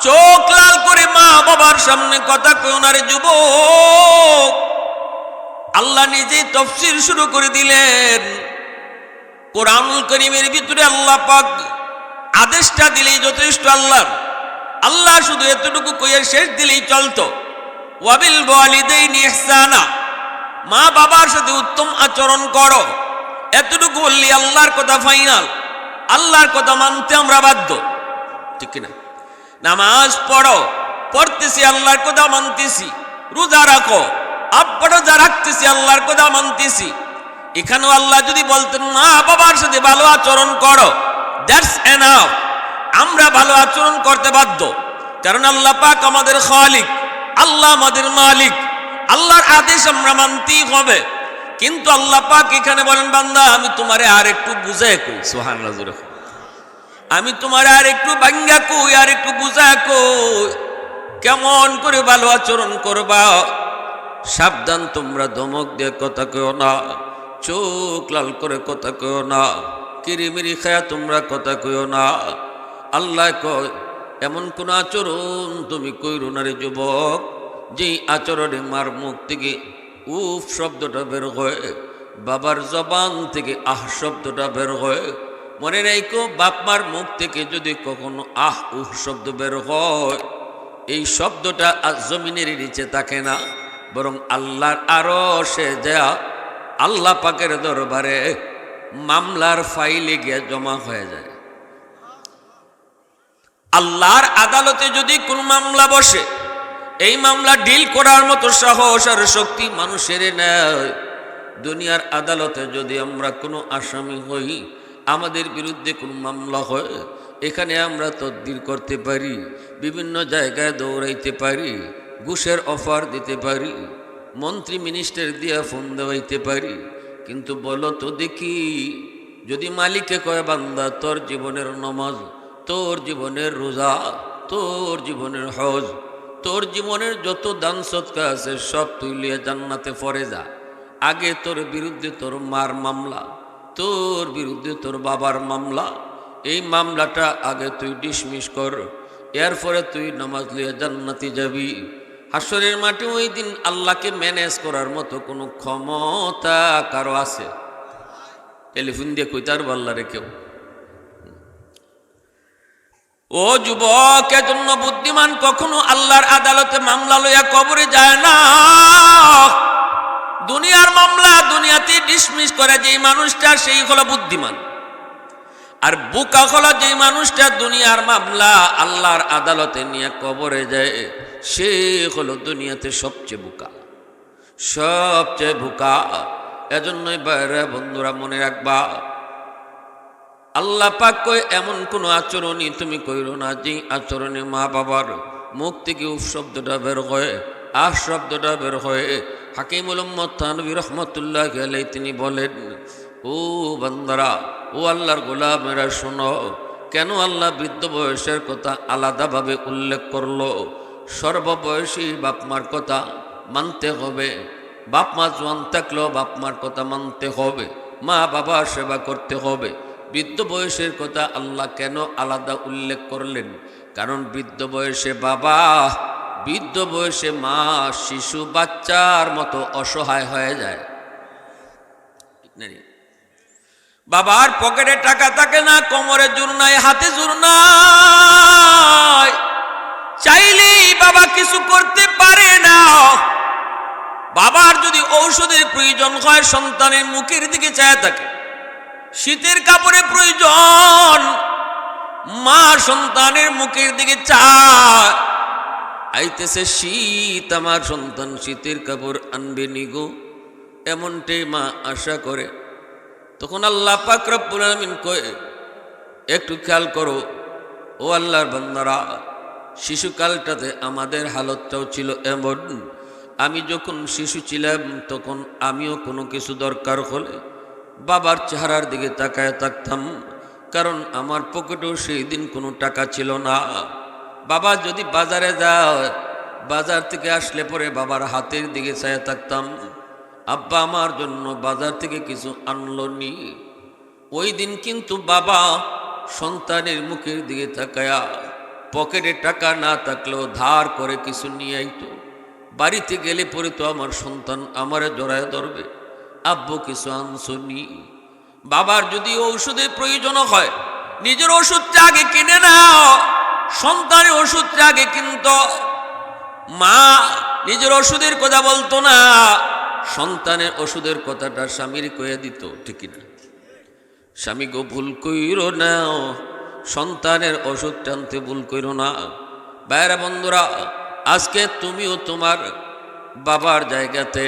চোখ লাল করে মা বাবার সামনে কথা কই না রে যুবক। আল্লাহ নিজেই তাফসীর শুরু করে দিলেন। কোরআনুল কারীমের ভিতরে আল্লাহ পাক আদেশটা দিলেই যথেষ্ট। আল্লাহ শুধু এতটুকু কইয়া শেষ দিলেই চলতো, ওয়াবিল ওয়ালিদাইনি ইহসানা, মা বাবার সাথে উত্তম আচরণ করো। এতটুকু বললি আল্লাহর কথা ফাইনাল। আল্লাহর কথা মানতে আমরা বাধ্য, ঠিক কিনা? নামাজ পড়ো, পড়তেছি আল্লাহর কথা মানতেছি। রোজা রাখো, রোজা রাখতেছি আল্লাহর কথা মানতেছি। এখানেও আল্লাহ যদি বলতেন মা বাবার সাথে ভালো আচরণ করো, দ্যাটস এনাফ। আমরা ভালো আচরণ করতে বাধ্য, কারণ আল্লাহ পাক আমাদের খালিক, আল্লাহ আমাদের মালিক। আল্লাহর আদেশ আমরা মানতেই হবে। কিন্তু আল্লাহ পাক এখানে বলেন বান্দা আমি তোমারে আর একটু বুঝায় কই, সুবহানাল্লাহ, আমি তোমার আর একটু ভাঙ্গা কই, আর একটু বুঝা কই কেমন করে ভালো আচরণ করবা। সাবধান, তোমরা ধমক দিয়ে কথা কও না, চোখ লাল করে কথা কও না, কিরিমিরি খায়া তোমরা কথা কও না। আল্লাহ কয় এমন কোন আচরণ তুমি কইরো না রে যুবক, যে আচরণে মার মুখ থেকে উফ শব্দটা বের হয়, বাবার জবান থেকে আহ শব্দটা বের হয়। মনে রাখো, বাপ মার মুখ থেকে যদি কখনো আহ উহ শব্দ বের হয়, এই শব্দটা জমিনের নিচে থাকে না, বরং আল্লাহর আরশে যা আল্লাহ পাকের দরবারে মামলার ফাইলে গিয়ে জমা হয়ে যায়। আল্লাহর আদালতে যদি কোন মামলা বসে, এই মামলা ডিল করার মতো সাহস আর শক্তি মানুষের নেই। দুনিয়ার আদালতে যদি আমরা কোনো আসামি হই, আমাদের বিরুদ্ধে কোন মামলা হয়, এখানে আমরা তদবির করতে পারি, বিভিন্ন জায়গায় দৌড়াইতে পারি, ঘুষের অফার দিতে পারি, মন্ত্রী মিনিস্টার দিয়া ফোন দেওয়াইতে পারি। কিন্তু বলো তো দেখি, যদি মালিকে কয় বান্দা তোর জীবনের নামাজ, তোর জীবনের রোজা, তোর জীবনের হজ, তোর জীবনের যত দান সদকা আছে সব তুই লিয়ে জান্নাতে পড়ে যা, আগে তোর বিরুদ্ধে তোর মার মামলা, তোর বিরুদ্ধে তোর বাবার মামলা, এই মামলাটা আগে তুই ডিসমিস কর, এরপরে তুই নামাজ লিয়ে জান্নাতে যাবি। হাসরের মাঠে ওই দিন আল্লাহকে ম্যানেজ করার মতো কোনো ক্ষমতা কারো আছে? টেলিফোন দিয়ে কইতার আল্লাহরে কেউ? ও যুবক, এজন্য বুদ্ধিমান কখনো আল্লাহর আদালতে মামলা লইয়া কবরে যায় না। দুনিয়ার মামলা দুনিয়াতে ডিসমিস করে যেই মানুষটা, সেই হলো বুদ্ধিমান। আর বোকা হলো যেই মানুষটা দুনিয়ার মামলা আল্লাহর আদালতে নিয়ে কবরে যায়, সে হলো দুনিয়াতে সবচেয়ে বোকা, সবচেয়ে বোকা। এজন্যই বাইরে বন্ধুরা মনে রাখবা, আল্লাহ পাক কয় এমন কোন আচরণই তুমি কইরো না যে আচরণে মা বাবার মুখ থেকে উফ শব্দটা বের হয়, আহ শব্দটা বের হয়। হাকিমুল উম্মত থানভী রহমতুল্লাহ আলাইহি তিনি বলেন, ও বান্দারা, ও আল্লাহর গোলামেরা শোনো, কেন আল্লাহ বৃদ্ধ বয়সের কথা আলাদাভাবে উল্লেখ করলো? সর্ববয়সী বাপমার কথা মানতে হবে। বাপমা জোয়ান থাকলেও বাপমার কথা মানতে হবে, মা বাবার সেবা করতে হবে। বৃদ্ধ বয়সের কথা আল্লাহ কেন আলাদা উল্লেখ করলেন? কারণ বৃদ্ধ বয়সে বাবা, বৃদ্ধ বয়সে মা শিশু বাচ্চার মতো অসহায় হয়ে যায়। বাবার পকেটে টাকা থাকে না, কোমরে জোর নাই, হাতে জোর নাই, চাইলেই বাবা কিছু করতে পারে না। বাবার যদি ঔষধের প্রয়োজন হয়, সন্তানের মুখের দিকে চায় থাকে। শীতের কাপড়ের প্রয়োজন, মা সন্তানের মুখের দিকে চায়, আইতেছে শীত, আমার সন্তান শীতের কাপড় আনবে নিগো, এমনটাই মা আশা করে। তখন আল্লাহ পাক রব্বুল আলামিন কয়, একটু খেয়াল করো ও আল্লাহর বান্দারা, শিশুকালটাতে আমাদের হালতটাও ছিল এমন। আমি যখন শিশু ছিলাম তখন আমিও কোনো কিছু দরকার হলে বাবার চেহারার দিকে তাকায় থাকতাম, কারণ আমার পকেটেও সেই দিন কোনো টাকা ছিল না। বাবা যদি বাজারে যায়, বাজার থেকে আসলে পরে বাবার হাতের দিকে চায় থাকতাম, আব্বা আমার জন্য বাজার থেকে কিছু আনলো নি। ওই দিন কিন্তু বাবা সন্তানের মুখের দিকে তাকায়া পকেটে টাকা না থাকলেও ধার করে কিছু নিয়ে আইতো। বাড়িতে গেলে পরে তো আমার সন্তান আমারে জড়ায় ধরবে, আব্বু কিছু আনছনি। বাবার যদি ঔষধের প্রয়োজন হয় নিজের ওষুধটা আগে কিনে নাও, সন্তানের ওষুধটা আগে কিনতো। মা নিজের ওষুধের কথা বলতো না, সন্তানের ওষুধের কথাটা স্বামীর কয়ে দিত, ঠিক না? স্বামী গো ভুল কইরো না, সন্তানের ওষুধ টানতে ভুল কইরো না। বাইরা বন্ধুরা, আজকে তুমিও তোমার বাবার জায়গাতে,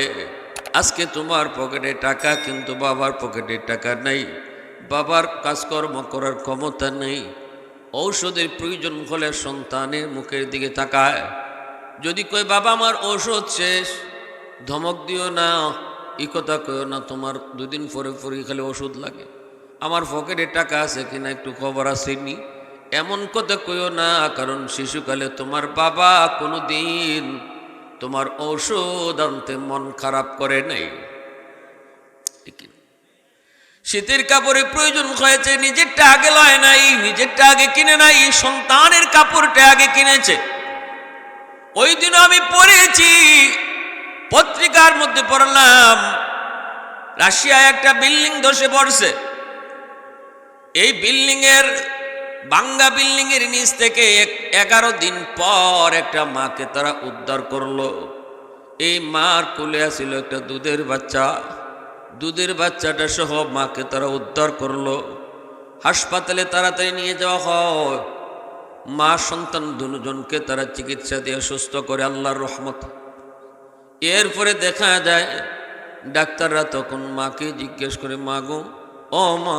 আজকে তোমার পকেটে টাকা কিন্তু বাবার পকেটে টাকা নেই, বাবার কাজকর্ম করার ক্ষমতা নেই। ঔষধের প্রয়োজন হলে সন্তানের মুখের দিকে তাকায়, যদি কই বাবা আমার ঔষধ শেষ, ধমক দিও না, এই কথা কইও না তোমার দুদিন পরে পরে খালি ওষুধ লাগে, আমার পকেটে টাকা আছে কিনা একটু খবর আসেনি, এমন কথা কইও না। কারণ শিশুকালে তোমার বাবা কোনো দিন তোমার ঔষধ আনতে মন খারাপ করে নাই। শীতের কাপড়ের প্রয়োজন হয়েছে, নিজেরটা আগে লয় নাই, নিজেরটা আগে কিনে নাই, সন্তানের কাপড়টা আগে কিনেছে। ওই দিন আমি পড়েছি, পত্রিকার মধ্যে পড়লাম রাশিয়ায় একটা বিল্ডিং ধসে পড়ছে। এই বিল্ডিং এর ভাঙ্গা বিল্ডিং এর নিচ থেকে 11 দিন পর একটা মাকে তারা উদ্ধার করলো। এই মার কোলে আছিল একটা দুধের বাচ্চা, দুধের বাচ্চাটা সহ মাকে তারা উদ্ধার করলো। হাসপাতালে তাড়াতাড়ি নিয়ে যাওয়া হয়, মা সন্তান দুজনকে তারা চিকিৎসা দিয়ে সুস্থ করে, আল্লাহর রহমত। এরপরে দেখা যায় ডাক্তাররা তখন মাকে জিজ্ঞেস করে, মা গো, ও মা,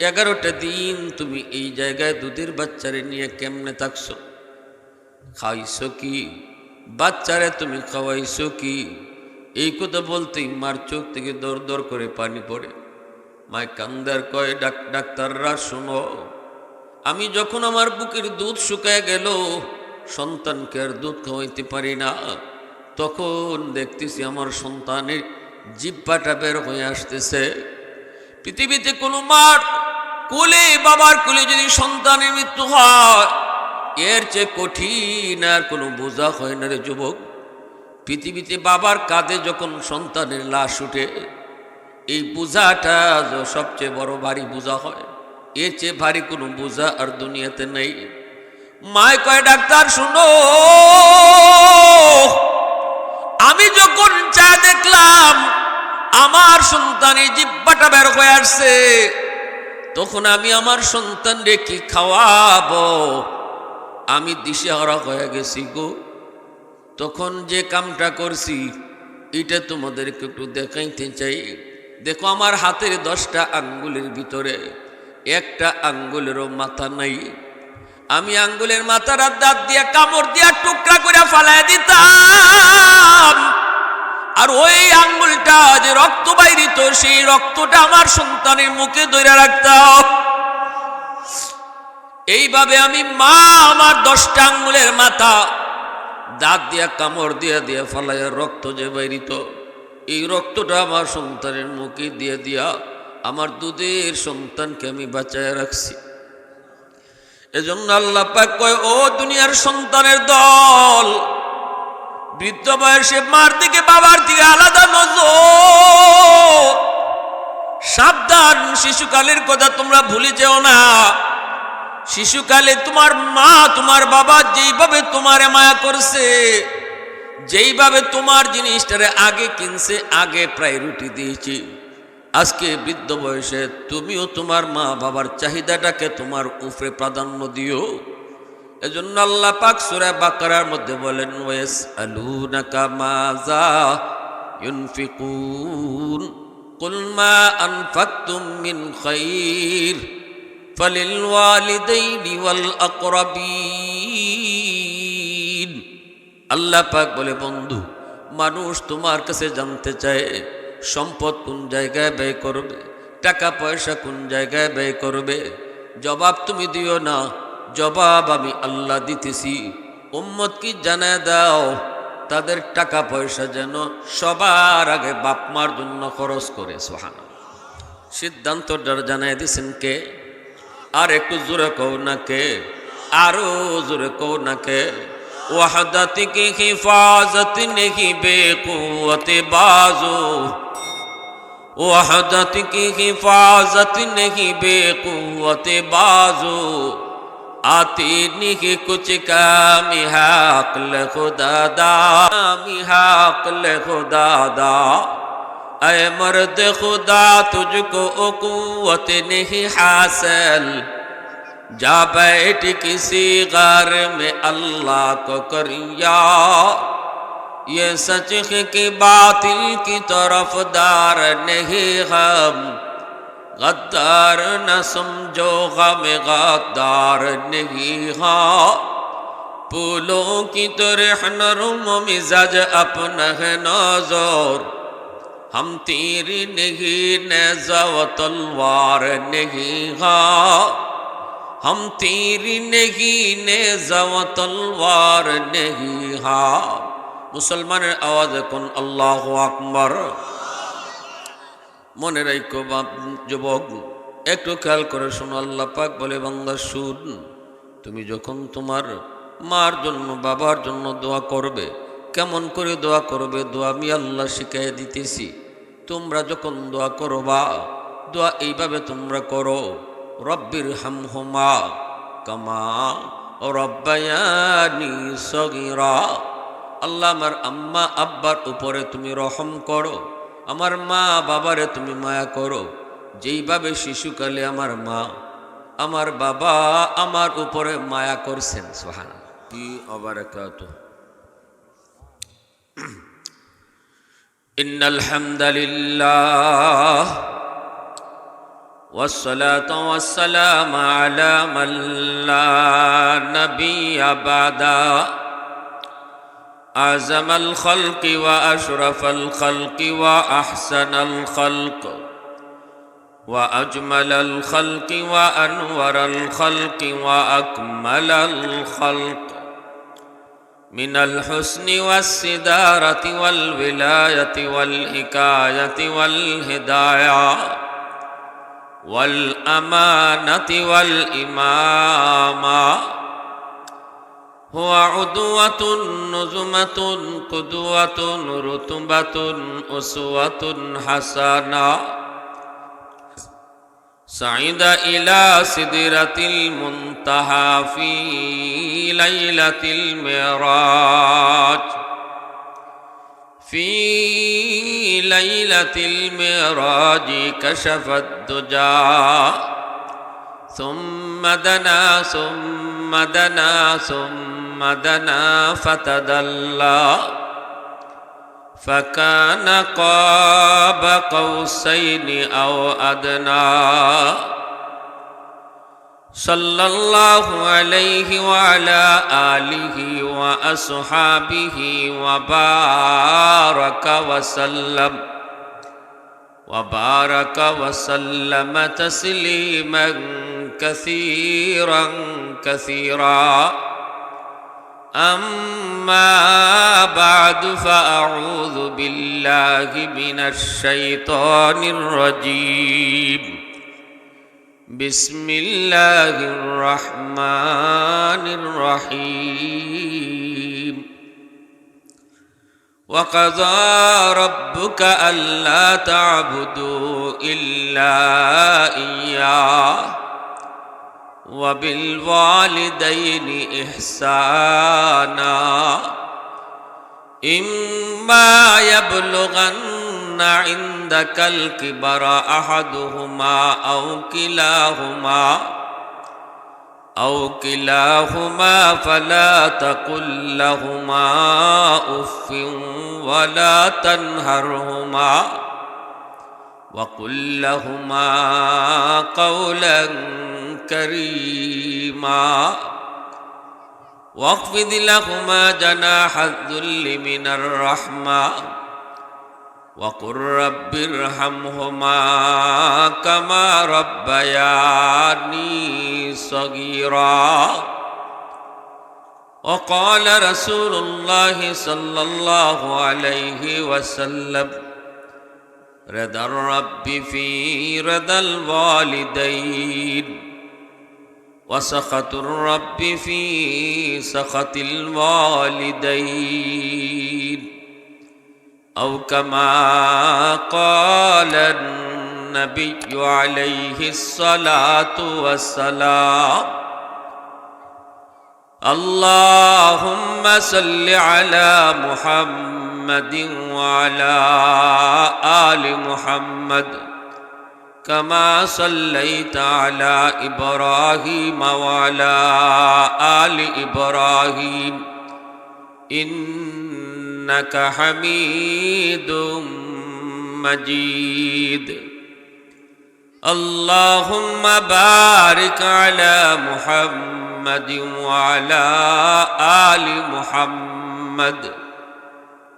11টা দিন তুমি এই জায়গায় দুধের বাচ্চারে নিয়ে কেমনে থাকছো? খাইছো কি? বাচ্চারে তুমি খাওয়াইছো কি? এই কথা বলতেই মার চোখ থেকে দর দর করে পানি পড়ে। মায় কান্দার কয়, ডাক্তাররা শোনো, আমি যখন আমার বুকের দুধ শুকায় গেল, সন্তানকে আর দুধ খাওয়াইতে পারি না, তখন দেখতেছি আমার সন্তানের জিহ্বাটা বের হয়ে আসতেছে। পৃথিবীতে কোনো মার কোলে, বাবার কোলে যদি সন্তানের মৃত্যু হয়, এর চেয়ে কঠিন আর কোনো বোঝা হয় না রে যুবক। পৃথিবীতে বাবার কাঁধে যখন সন্তানের লাশ উঠে, এই বোঝাটা সবচেয়ে বড় ভারী বোঝা হয়, এর চেয়ে ভারী কোনো বোঝা আর দুনিয়াতে নেই। মায় কয়, ডাক্তার শুনো, আমি যখন চা দেখলাম আমার সন্তানের জিহ্বাটা বের হয়ে আসছে, তখন আমি আমার সন্তানরে কি খাওয়াবো? আমি দিশেহারা হয়ে গেছি গো। তখন যে কামটা করছি এটা তোমাদেরকে একটু দেখাইতে চাই। দেখো, আমার হাতের 10টা আঙ্গুলের ভিতরে একটা আঙ্গুলেরও মাথা নাই। আমি আঙ্গুলের মাথার দাঁত দিয়ে কামড় দিয়া টুকরা করে ফালায় দিতাম, আর ওই আঙ্গুলটা যে রক্ত বাইরিত, সেই রক্তটা আমার সন্তানের মুখে ধরে রাখতাম। এইভাবে আমি মা আমার 10টা আঙ্গুলের মাথা দাঁত দিয়া কামড় দিয়া দিয়া ফালাইয়া রক্ত যে বাইরিত, এই রক্তটা আমার সন্তানের মুখে দিয়ে দিয়া আমার দুধের সন্তানকে আমি বাঁচায় রাখছি। এজন্য আল্লাহ পাক কয়, ও দুনিয়ার সন্তানের দল, বৃদ্ধ বয়সে মার দিকে বাবার দিকে আলাদা নজর, সাবধান। শিশুকালের কথা তোমরা ভুলে যেও না। শিশুকালে তোমার মা, তোমার বাবা যেইভাবে তোমারে মায়া করছে, যেইভাবে তোমার জিনিসটারে আগে কিনছে, আগে প্রায়োরিটি দিয়েছি, আজকে বৃদ্ধ বয়সে তুমিও তোমার মা বাবার চাহিদাটাকে তোমার উপরে প্রাধান্য দিও। এজন্য আল্লাহ পাক সূরা বাকারার মধ্যে বলেন, ওয়াসআলুনাকা মাযা ইউনফিকুন কুল মা আনফাকতুম মিন খায়র ফালিল ওয়ালিদাইনি ওয়াল আকরাবিন। আল্লাহ পাক বলে, বন্ধু, মানুষ তোমার কাছে জানতে চায় সম্পদ কোন জায়গায় ব্যয় করবে, টাকা পয়সা কোন জায়গায় ব্যয় করবে। জবাব তুমি দিও না, জবাব আমি আল্লাহ দিতেছি। উম্মত কি জানায় দাও, তাদের টাকা পয়সা যেন সবার আগে বাপ মার জন্য খরচ করে। সুবহানাল্লাহ। সিদ্ধান্তটা জানায় দিছেন কে? আর একটু জোরে কও না কে? आरो जोर को न के वहदत की हिफाजत नहीं बेकुवत बाजू वहदत की हिफाजत नहीं बेकुवत बाजू आती नहीं कुछ कामी हक़ल खुदा दा हक़ल खुदा दा ऐ मर्द खुदा तुझको कुव्वत नहीं हासिल जा बैठ किसी गार में अल्लाह को करिया ये सच है कि बातिल की तरफदार नहीं हम गद्दार न समझो गम गद्दार नहीं हाँ फूलों की तरह नरम मिजाज अपना है नजर हम तीर नहीं नेज़ा व तलवार नहीं हाँ हम तीर नहीं नेज़ा व तलवार नहीं हाँ मुसलमान आवाज कुन अल्लाहु আকবার মনে রাখো বাপ যুবক একটু খেয়াল করে শোনো আল্লাহ পাক বলে বান্দা শুন তুমি যখন তোমার মার জন্য বাবার জন্য দোয়া করবে কেমন করে দোয়া করবে দোয়া আমি আল্লাহ শিখিয়ে দিতেছি তোমরা যখন দোয়া করবা দোয়া এইভাবে তোমরা করো রব্বির হামহুমা কামা রব্বায়ানি সগীরা আল্লাহ আমার আম্মা আব্বার উপরে তুমি রহম করো আমার মা বাবারে তুমি মায়া করো যেইভাবে শিশুকালে আমার মা আমার বাবা আমার উপরে মায়া করছেন সুবহানাল্লাহ কি অবারাকাতু ইন্নাল হামদালিল্লাহ والصلاة والسلام على من لا نبي بعده أعظم الخلق وأشرف الخلق وأحسن الخلق وأجمل الخلق وأنور الخلق وأكمل الخلق من الحسن والسدارة والولاية والحكاية والهداية والأمانة والإمامة هو عدوة نزمة قدوة رتبة أسوة حسنة صعد إلى سدرة المنتهى في ليلة المعراج في ليلة المعراج كشف الدجى ثم دنا ثم دنا ثم دنا فتدلى فكان قاب قوسين أو أدنى صلى الله عليه وعلى آله وأصحابه وبارك وسلم تسليما كثيرا كثيرا أما بعد فأعوذ بالله من الشيطان الرجيم بسم الله الرحمن الرحيم وقضى ربك ألا تعبدوا إلا إياه وبالوالدين إحسانا إما يبلغن عندك الكبر أحدهما أو كلاهما فلا تقل لهما أف ولا تنهرهما وقل لهما قولا كريما واخفض لهما جناح الذل من الرحمة وقل رب ارحمهما كما ربياني صغيرا وقال رسول الله صلى الله عليه وسلم رضا الرب في رضا الوالدين وسخط الرب في سخط الوالدين أو كما قال النبي عليه الصلاة والسلام اللهم صل على محمد وعلى آل محمد كما صليت على إبراهيم وعلى آل إبراهيم إنك حميد مجيد اللهم بارك على محمد وعلى آل محمد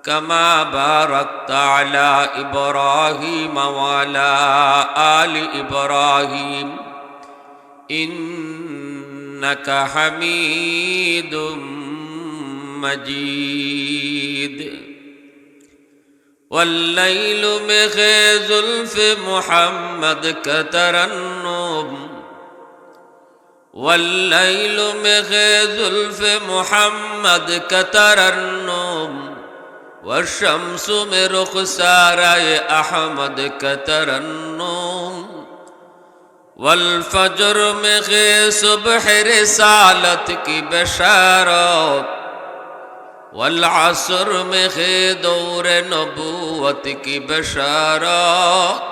كما باركت على إبراهيم وعلى آل إبراهيم إنك حميد مجيد والليل بغير زلف محمد كترنم والليل بغير زلف محمد كترنم والشمس من رخسار أحمد كترنم والفجر में सुबह रिसालत की बशारत والعصر में दौर नबूवत की बशारत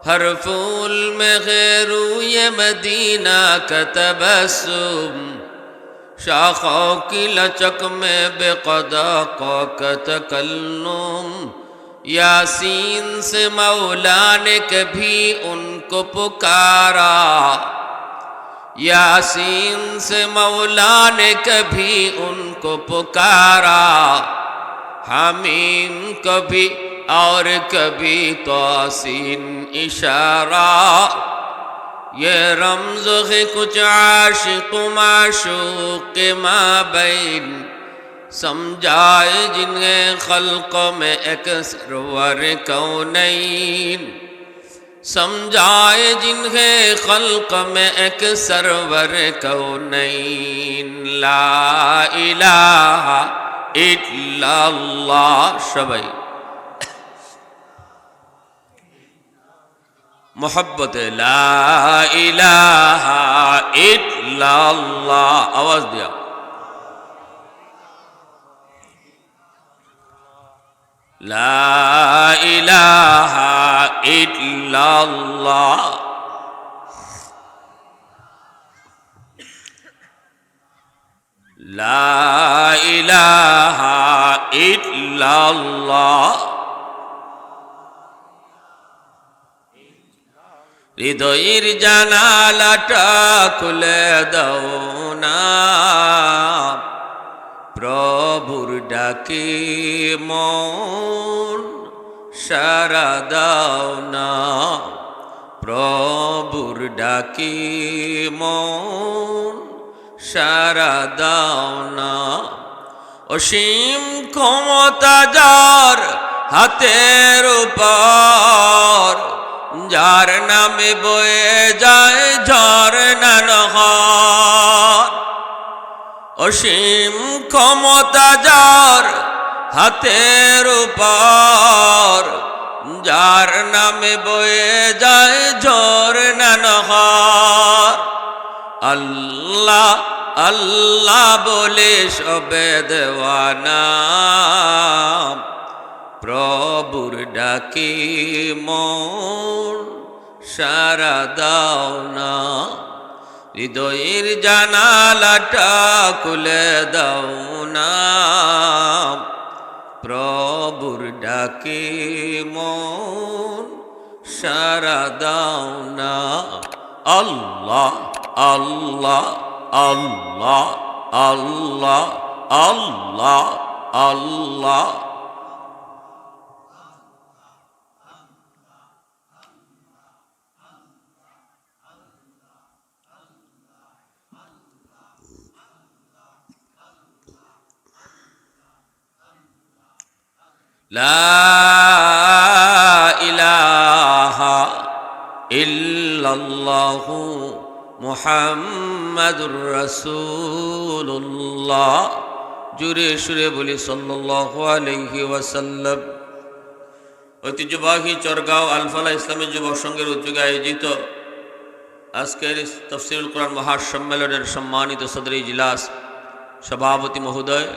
हर फूल में रूय मदीना का तबस्सुम शाखों की लचक में बेक़दा का तकल्लुम यासीन से मौला ने कभी उनको पुकारा यासीन से मौला ने कभी उनको पुकारा हामीम कभी और कभी तौसीन इशारा ये रमज़ है कुछ आशिक़ माशूक़ के माबैन समझाए जिन्हें खल्क़ में एक सरवर कौनैन समझाए जिन्हें खल्क़ में एक सरवर कौनैन ला इलाहा इल्लल्लाह सबाई मोहब्बत ला इलाहा इल्लल्लाह आवाज दिया ला इलाहा इल्लल्लाह ला इलाहा इल्लल्लाह হৃদয়ের জানালাটা খুলে দাও না প্রভুর ডাকে মন সারা দাও না প্রভুর ডাকে মন সারা দাও না অসীম ক্ষমতা যার হাতের উপর যার নামে বয়ে যায় ঝরনা নহর অসীম ক্ষমতা যার হাতের উপর যার নামে বয়ে যায় ঝরনা নহর আল্লাহ আল্লাহ বলে সবে দেওয়ানা প্রভুর ডাকে মন সারা দাও না হৃদয়ের জানালাটা খুলে দাও না প্রভুর ডাকে মন সারা দাও না আল্লাহ আল্লাহ আল্লাহ আল্লাহ আল্লাহ আল্লাহ লা ইলাহা ইল্লাল্লাহু মুহাম্মাদুর রাসূলুল্লাহ। জোরে সুরে বলি সাল্লাল্লাহু আলাইহি ওয়াসাল্লাম। ঐতিহ্যবাহী চরগাঁও আলফালা ইসলামী যুবক সংঘের উদ্যোগে আয়োজিত আজকের তাফসীরুল কোরআন মহাসম্মেলনের সম্মানিত সদর ইজলাস সভাপতি মহোদয়,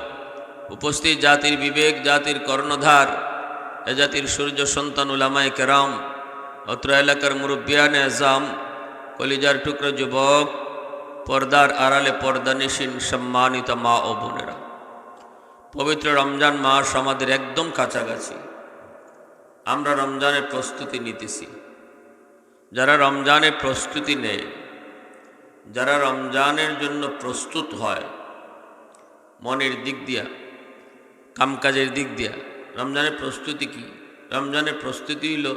উপস্থিত জাতির বিবেক, জাতির কর্ণধার, এ জাতির সূর্য সন্তান উলামায়ে কেরাম, অত্র এলাকার মুরব্বিয়ানে আজম, কলিজার টুকরো যুবক, পর্দার আড়ালে পর্দানিশীন সম্মানিত মা ও বোনেরা, পবিত্র রমজান মাস আমাদের একদম কাছাকাছি। আমরা রমজানের প্রস্তুতি নিতেছি। যারা রমজানের প্রস্তুতি নেয়, যারা রমজানের জন্য প্রস্তুত হয় মনের দিক দিয়া, কামকাজের দিক দিয়া, রমজানের প্রস্তুতি কি? রমজানের প্রস্তুতি হইল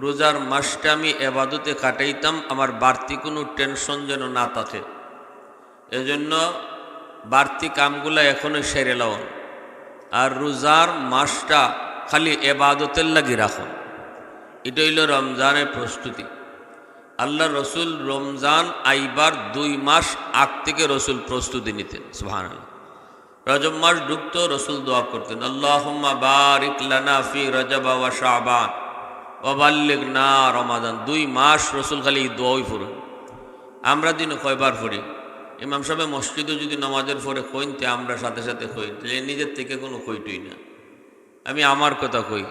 রোজার মাসটা আমি এবাদতে কাটাইতাম, আমার বাড়তি কোনো টেনশন যেন না থাকে। এজন্য বাড়তি কামগুলা এখনো সেরে লওন, আর রোজার মাসটা খালি এবাদতের লাগি রাখুন। এটা হইল রমজানের প্রস্তুতি। আল্লাহ রসুল রমজান আইবার 2 মাস আগ থেকে রসুল প্রস্তুতি নিতেন। সুবহানাল্লাহ। রজব মাস ঢুকতো, রসুল দোয়া করতেন, আল্লাহুম্মা বারিক লানা ফি রজব ওয়া শাবান ওয়া বাল্লিগনা রমাদান। 2 মাস রসুল খালি দোয়াই পড়েন। আমরা দিন কয়বার পড়ি? ইমাম সাহেব মসজিদে যদি নামাজের পরে কইনতে আমরা সাথে সাথে কই, নিজের থেকে কোনো কইটুই না। আমি আমার কথা কই,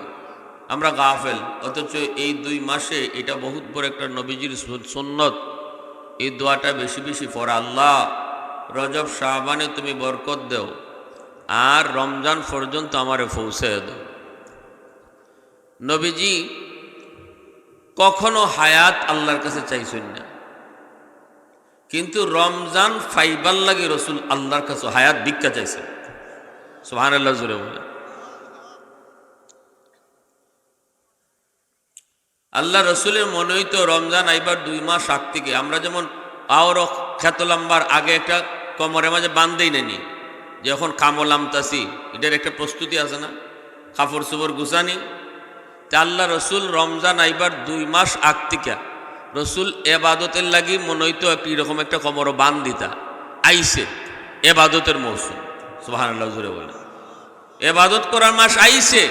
আমরা গাফেল। অথচ এই 2 মাসে এটা বহুত বড় একটা নবীজির সুন্নত। এই দোয়াটা বেশি বেশি পড়া, আল্লাহ রজব শাবানে তুমি বরকত দেও, আর রমজান পর্যন্ত আমারে পৌঁছে দাও। নবীজি কখনো হায়াত আল্লাহর কাছে চাইছেন না, কিন্তু রমজান ফাইবার লাগে রসুল আল্লাহর কাছে হায়াত ভিক্ষা চাইছেন। সুবহানাল্লাহ জোরে বলে। আল্লাহ রসুলের মনে হইতো রমজান আইবার 2 মাস আগ থেকে, আমরা যেমন আওর খ্যাতলাম্বার আগে একটা কোমরের মাঝে বান্ধেই নেনি, যে এখন কামলামতাসি, এটার একটা প্রস্তুতি আছে না, কাপড় চোপড় গুছানি। তা আল্লাহ রসুল রমজান আইবার 2 মাস আগ থেকে রসুল এবাদতের লাগি মনে হইতো এরকম একটা কোমর বান দিতা। আইসে এবাদতের মৌসুম। সুবহানাল্লাহ জোরে বলে। এবাদত করার মাস আইসে।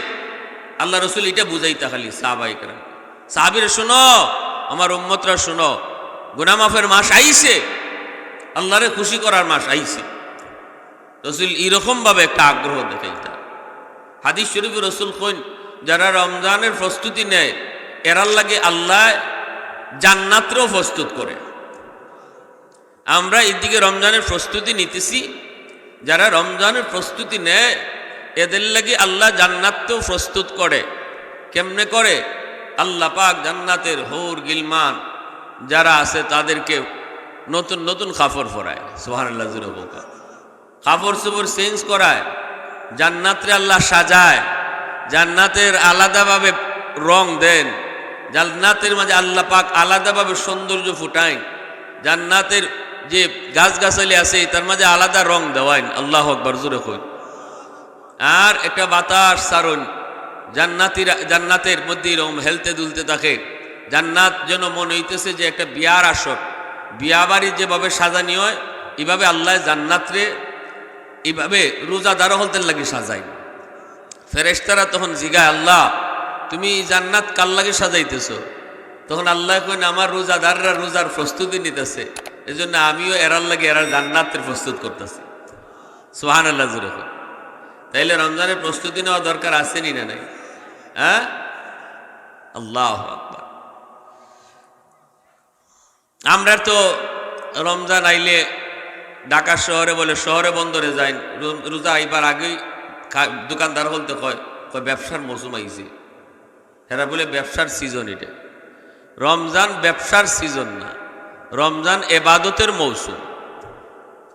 আল্লাহ রসুল এটা বুঝাইতা খালি সাহাবায়ে কেরাম, সাহাবীরা শুনো, আমার উম্মতরা শুনো, গুনাহ মাফের মাস আইছে, আল্লাহরে খুশি করার মাস আইছে। রসুল এরকম ভাবে একটা আগ্রহ দেখাইতা। হাদিস শরীফে রসুল কইন, যারা রমজানের প্রস্তুতি নেয় এরার লাগে আল্লাহ জান্নাতও প্রস্তুত করে। আমরা এদিকে রমজানের প্রস্তুতি নিতেছি, যারা রমজানের প্রস্তুতি নেয় এদের লাগে আল্লাহ জান্নাতও প্রস্তুত করে। কেমনে করে? আল্লাহ পাক জান্নাতের হৌর গিলমান যারা আছে তাদেরকে নতুন নতুন কাপড় পরায়। সুবহানাল্লাহ জোরে বলতে। কাপড় চোপড় চেঞ্জ করায়, জান্নাতে আল্লাহ সাজায়, জান্নাতের আলাদাভাবে রং দেন, জান্নাতের মাঝে আল্লাহ পাক আলাদাভাবে সৌন্দর্য ফুটায়, জান্নাতের যে গাছগাছালি আছে তার মাঝে আলাদা রং দেওয়াইন। আল্লাহু আকবার জোরে কই। আর একটা বাতাস সারণ, জান্নাতের মধ্যে এরকম হেলতে দুলতে থাকে। জান্নাত যেন মনে হইতেছে যে একটা বিয়ার আসর, বিয়া বাড়ি যেভাবে সাজানি হয় এভাবে আল্লাহ জান্নাতরে এইভাবে রোজাদার হলতে লাগে সাজাই। ফেরেশতারা তখন জিগায়, আল্লাহ তুমি জান্নাত কার লাগে সাজাইতেছ? তখন আল্লাহ কইন, আমার রোজাদাররা রোজার প্রস্তুতি নিতেছে, এই জন্য আমিও এরার লাগে এরা জান্নাতের প্রস্তুত করতেছি। সুবহানাল্লাহ জোরে কই। তাইলে রমজানের প্রস্তুতি নেওয়া দরকার আছে নি না নাই? হ্যাঁ, আল্লাহু আকবার। আমরা তো রমজান আইলে ঢাকা শহরে বলে শহরে বন্দরে যাই, রোজা আইবার আগেই দোকানদার বলতে কয় ব্যবসার মৌসুম আইছে। এরা বলে ব্যবসার সিজন। এটা রমজান ব্যবসার সিজন না, রমজান এবাদতের মৌসুম।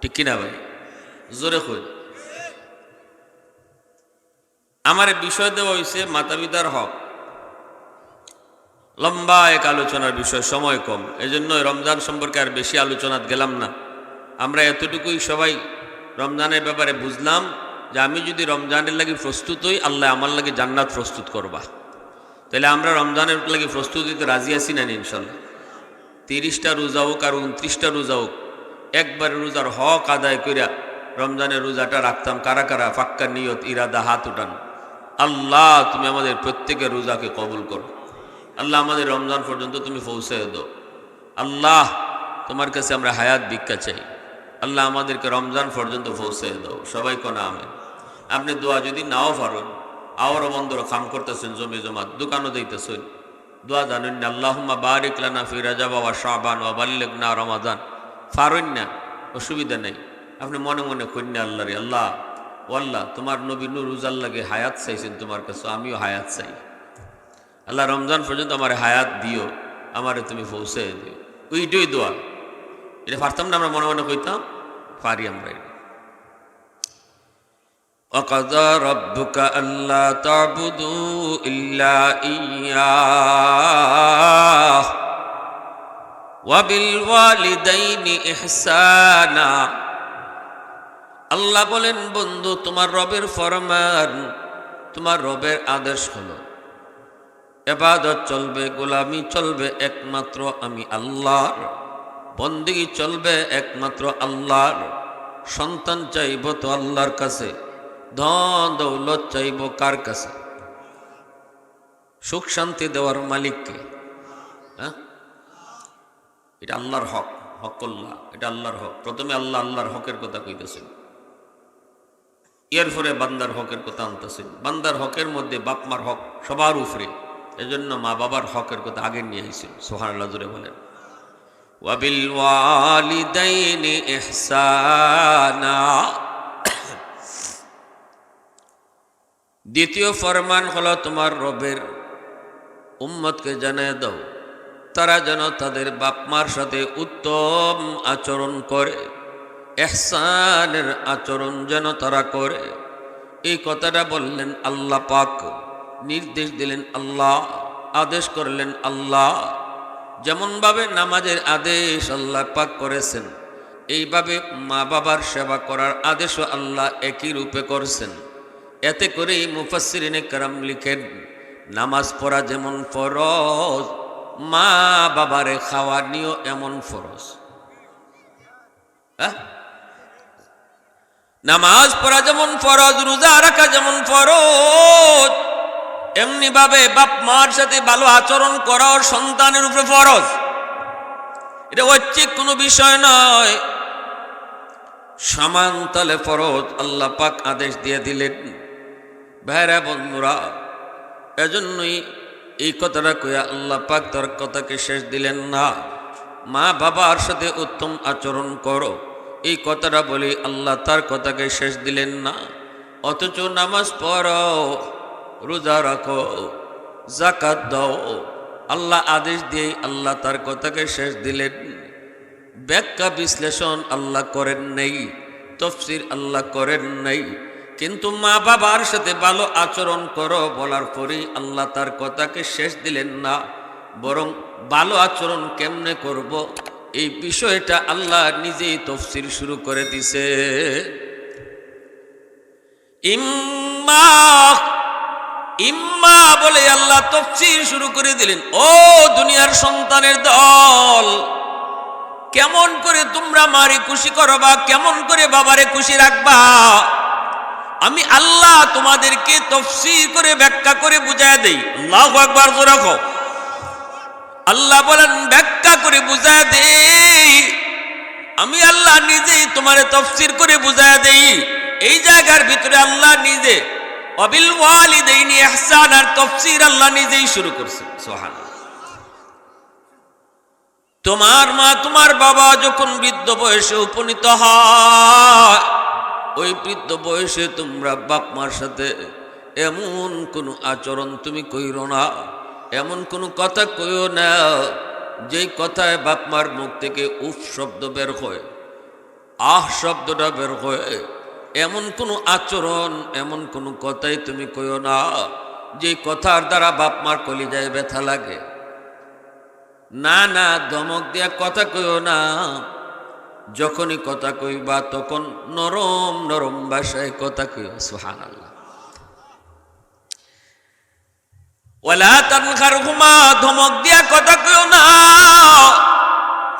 ঠিক কিনা ভাই? জোরে কই। আমার বিষয় দেওয়া হয়েছে মাতা-পিতার হক। লম্বা এক আলোচনার বিষয়, সময় কম, এজন্য রমজান সম্পর্কে আর বেশি আলোচনাত গেলাম না। আমরা এতটুকুই সবাই রমজানের ব্যাপারে বুঝলাম যে আমি যদি রমজানের লাগি প্রস্তুত হই, আল্লাহ আমার লাগি জান্নাত প্রস্তুত করবা। তাহলে আমরা রমজানের লাগি প্রস্তুত হইতে রাজি আছি না ইনশাল্লাহ? 30টা রোজা হোক আর 29টা রোজা হোক, একবারে রোজার হক আদায় করিয়া রমজানের রোজাটা রাখতাম। কারা কারা ফাক্কা নিয়ত ইরাদা হাত উঠান। আল্লাহ তুমি আমাদের প্রত্যেকের রোজাকে কবুল করো। আল্লাহ আমাদের রমজান পর্যন্ত তুমি পৌঁছে দাও। আল্লাহ তোমার কাছে আমরা হায়াত ভিক্ষা চাই। আল্লাহ আমাদেরকে রমজান পর্যন্ত পৌঁছে দাও। সবাই কোন আমেন। আপনি দোয়া যদি নাও পারেন, আওয়ারও বন্ধুরা কাম করতেছেন, জমি জমাত দোকানও দিতেছেন, দোয়া জানেন না আল্লাহুম্মা বারিক লানা ফি রাজাব ওয়া শাবান ওয়া বাল্লিগনা রমাদান। পারেন না, অসুবিধা নেই, আপনি মনে মনে কন্যা আল্লাহ রে আল্লাহ ও আল্লাহ তোমার নবী নূর উজাল্লাকে হায়াত চাইছেন তোমার কাছে, আমিও হায়াত চাই। আল্লাহ রমজান পর্যন্ত আমার হায়াত দিও, আমারে তুমি পৌঁছে দিও। ওইটাই দোয়া। এটা পারতাম না আমরা মনে মনে কইতাম, পারি আমরা। وَقَضَى رَبُّكَ أَلَّا تَعْبُدُوا إِلَّا إِيَّاهُ وَبِالْوَالِدَيْنِ إِحْسَانًا। আল্লাহ বলেন বন্ধু তোমার রবের ফরমান, তোমার রবের আদেশ হলো ইবাদত চলবে, গোলামি চলবে একমাত্র আমি আল্লাহর, বন্দেগী চলবে একমাত্র আল্লাহর। সন্তান চাইব তো আল্লাহর কাছে, ধন দৌলত চাইব কার কাছে? সুখ শান্তি দেওয়ার মালিককে। হ্যাঁ, এটা আল্লাহর হক, হকল্লাহ, এটা আল্লাহর হক। প্রথমে আল্লাহ আল্লাহর হকের কথা কইতেছেন, এরপরে বান্দার হকের কথা আনতেছেন। বান্দার হকের মধ্যে বাপ মার হক সবার উপরে, এজন্য মা বাবার হকের কথা আগে নিয়ে আইছিল। সুবহানাল্লাহ জোরে বলেন। ওয়াবিল ওয়ালিদাইনি ইহসানা। দ্বিতীয় ফরমান হলো তোমার রবের উম্মতকে জানিয়ে দাও তারা যেন তাদের বাপ মার সাথে উত্তম আচরণ করে, ইহসানের আচরণ যেন তারা করে। এই কথাটা বললেন আল্লাহ পাক, নির্দেশ দিলেন আল্লাহ, আদেশ করলেন আল্লাহ। যেমনভাবে নামাজের আদেশ আল্লাহ পাক করেছেন, এইভাবে মা বাবার সেবা করার আদেশও আল্লাহ একই রূপে করছেন। এতে করেই মুফাসসিরিনে কেরাম লিখেন, নামাজ পড়া যেমন ফরজ, মা বাবারে খাওয়ানিও এমন ফরজ। নামাজ পড়া যেমন ফরজ, রোজা রাখা যেমন ফরজ, এমনি ভাবে বাপ মার সাথে ভালো আচরণ করাও সন্তানের উপরে ফরজ। এটা ঐচ্ছিক কোনো বিষয় নয়, সমান তালে ফরজ। আল্লাহ পাক আদেশ দিয়ে দিলেন। ভাইরা বন্ধুরা, এজন্যই এই কথাটা কইয়া আল্লাহ পাক তার কথাকে শেষ দিলেন না, মা বাবার সাথে উত্তম আচরণ করো। এই কথাটা বলে আল্লাহ তার কথাকে শেষ দিলেন না, অথচ নামাজ পড়ো, রোজা রাখো, যাকাত দাও, আল্লাহ আদেশ দিয়ে আল্লাহ তার কথাকে শেষ দিলেন। ব্যাখ্যা বিশ্লেষণ আল্লাহ করেন নাই, তাফসীর আল্লাহ করেন নাই, কিন্তু মা বাবার সাথে ভালো আচরণ করো বলার পরেই আল্লাহ তার কথাকে শেষ দিলেন না, বরং ভালো আচরণ কেমনে করব এই বিষয়টা আল্লাহ নিজেই তাফসীর শুরু করে দিছে। ইম্মা ইম্মা বলে আল্লাহ তাফসীর শুরু করে দিলেন। ও দুনিয়ার সন্তানের দল, কেমন করে তোমরা মারে খুশি করবা, কেমন করে বাবারে খুশি রাখবা, আমি আল্লাহ তোমাদেরকে তাফসীর করে ব্যাখ্যা করে বুঝায় দেই। আল্লাহু আকবার জোরে কও। আল্লাহ বলেন ব্যাখ্যা করে বুঝায় দেই, আমি আল্লাহ নিজেই তোমারে তাফসীর করে বুঝায় দেই। এই জায়গার ভিতরে আল্লাহ নিজে ওয়াবিল ওয়ালিদাইনি ইহসানার তাফসীর আল্লাহ নিজেই শুরু করছেন। সুবহানাল্লাহ। তোমার মা তোমার বাবা যখন বৃদ্ধ বয়সে উপনীত হয়, ওই বৃদ্ধ বয়সে তোমরা বাপ মার সাথে এমন কোনো আচরণ তুমি কইরো না, এমন কোনো কথা কইও না যেই কথায় বাপ মার মুখ থেকে উফ শব্দ বের হয়, আহ শব্দটা বের হয়। এমন কোনো আচরণ, এমন কোনো কথাই তুমি কইও না যে কথার দ্বারা বাপ মার কলিজায় ব্যথা লাগে। না না, ধমক দিয়া কথা কইও না। যখনই কথা কইবা তখন নরম নরম ভাষায় কথা কইও। সুবহানাল্লাহ। ওয়ালা তানহারহুমা, ধমক দিয়া কথা কইও না।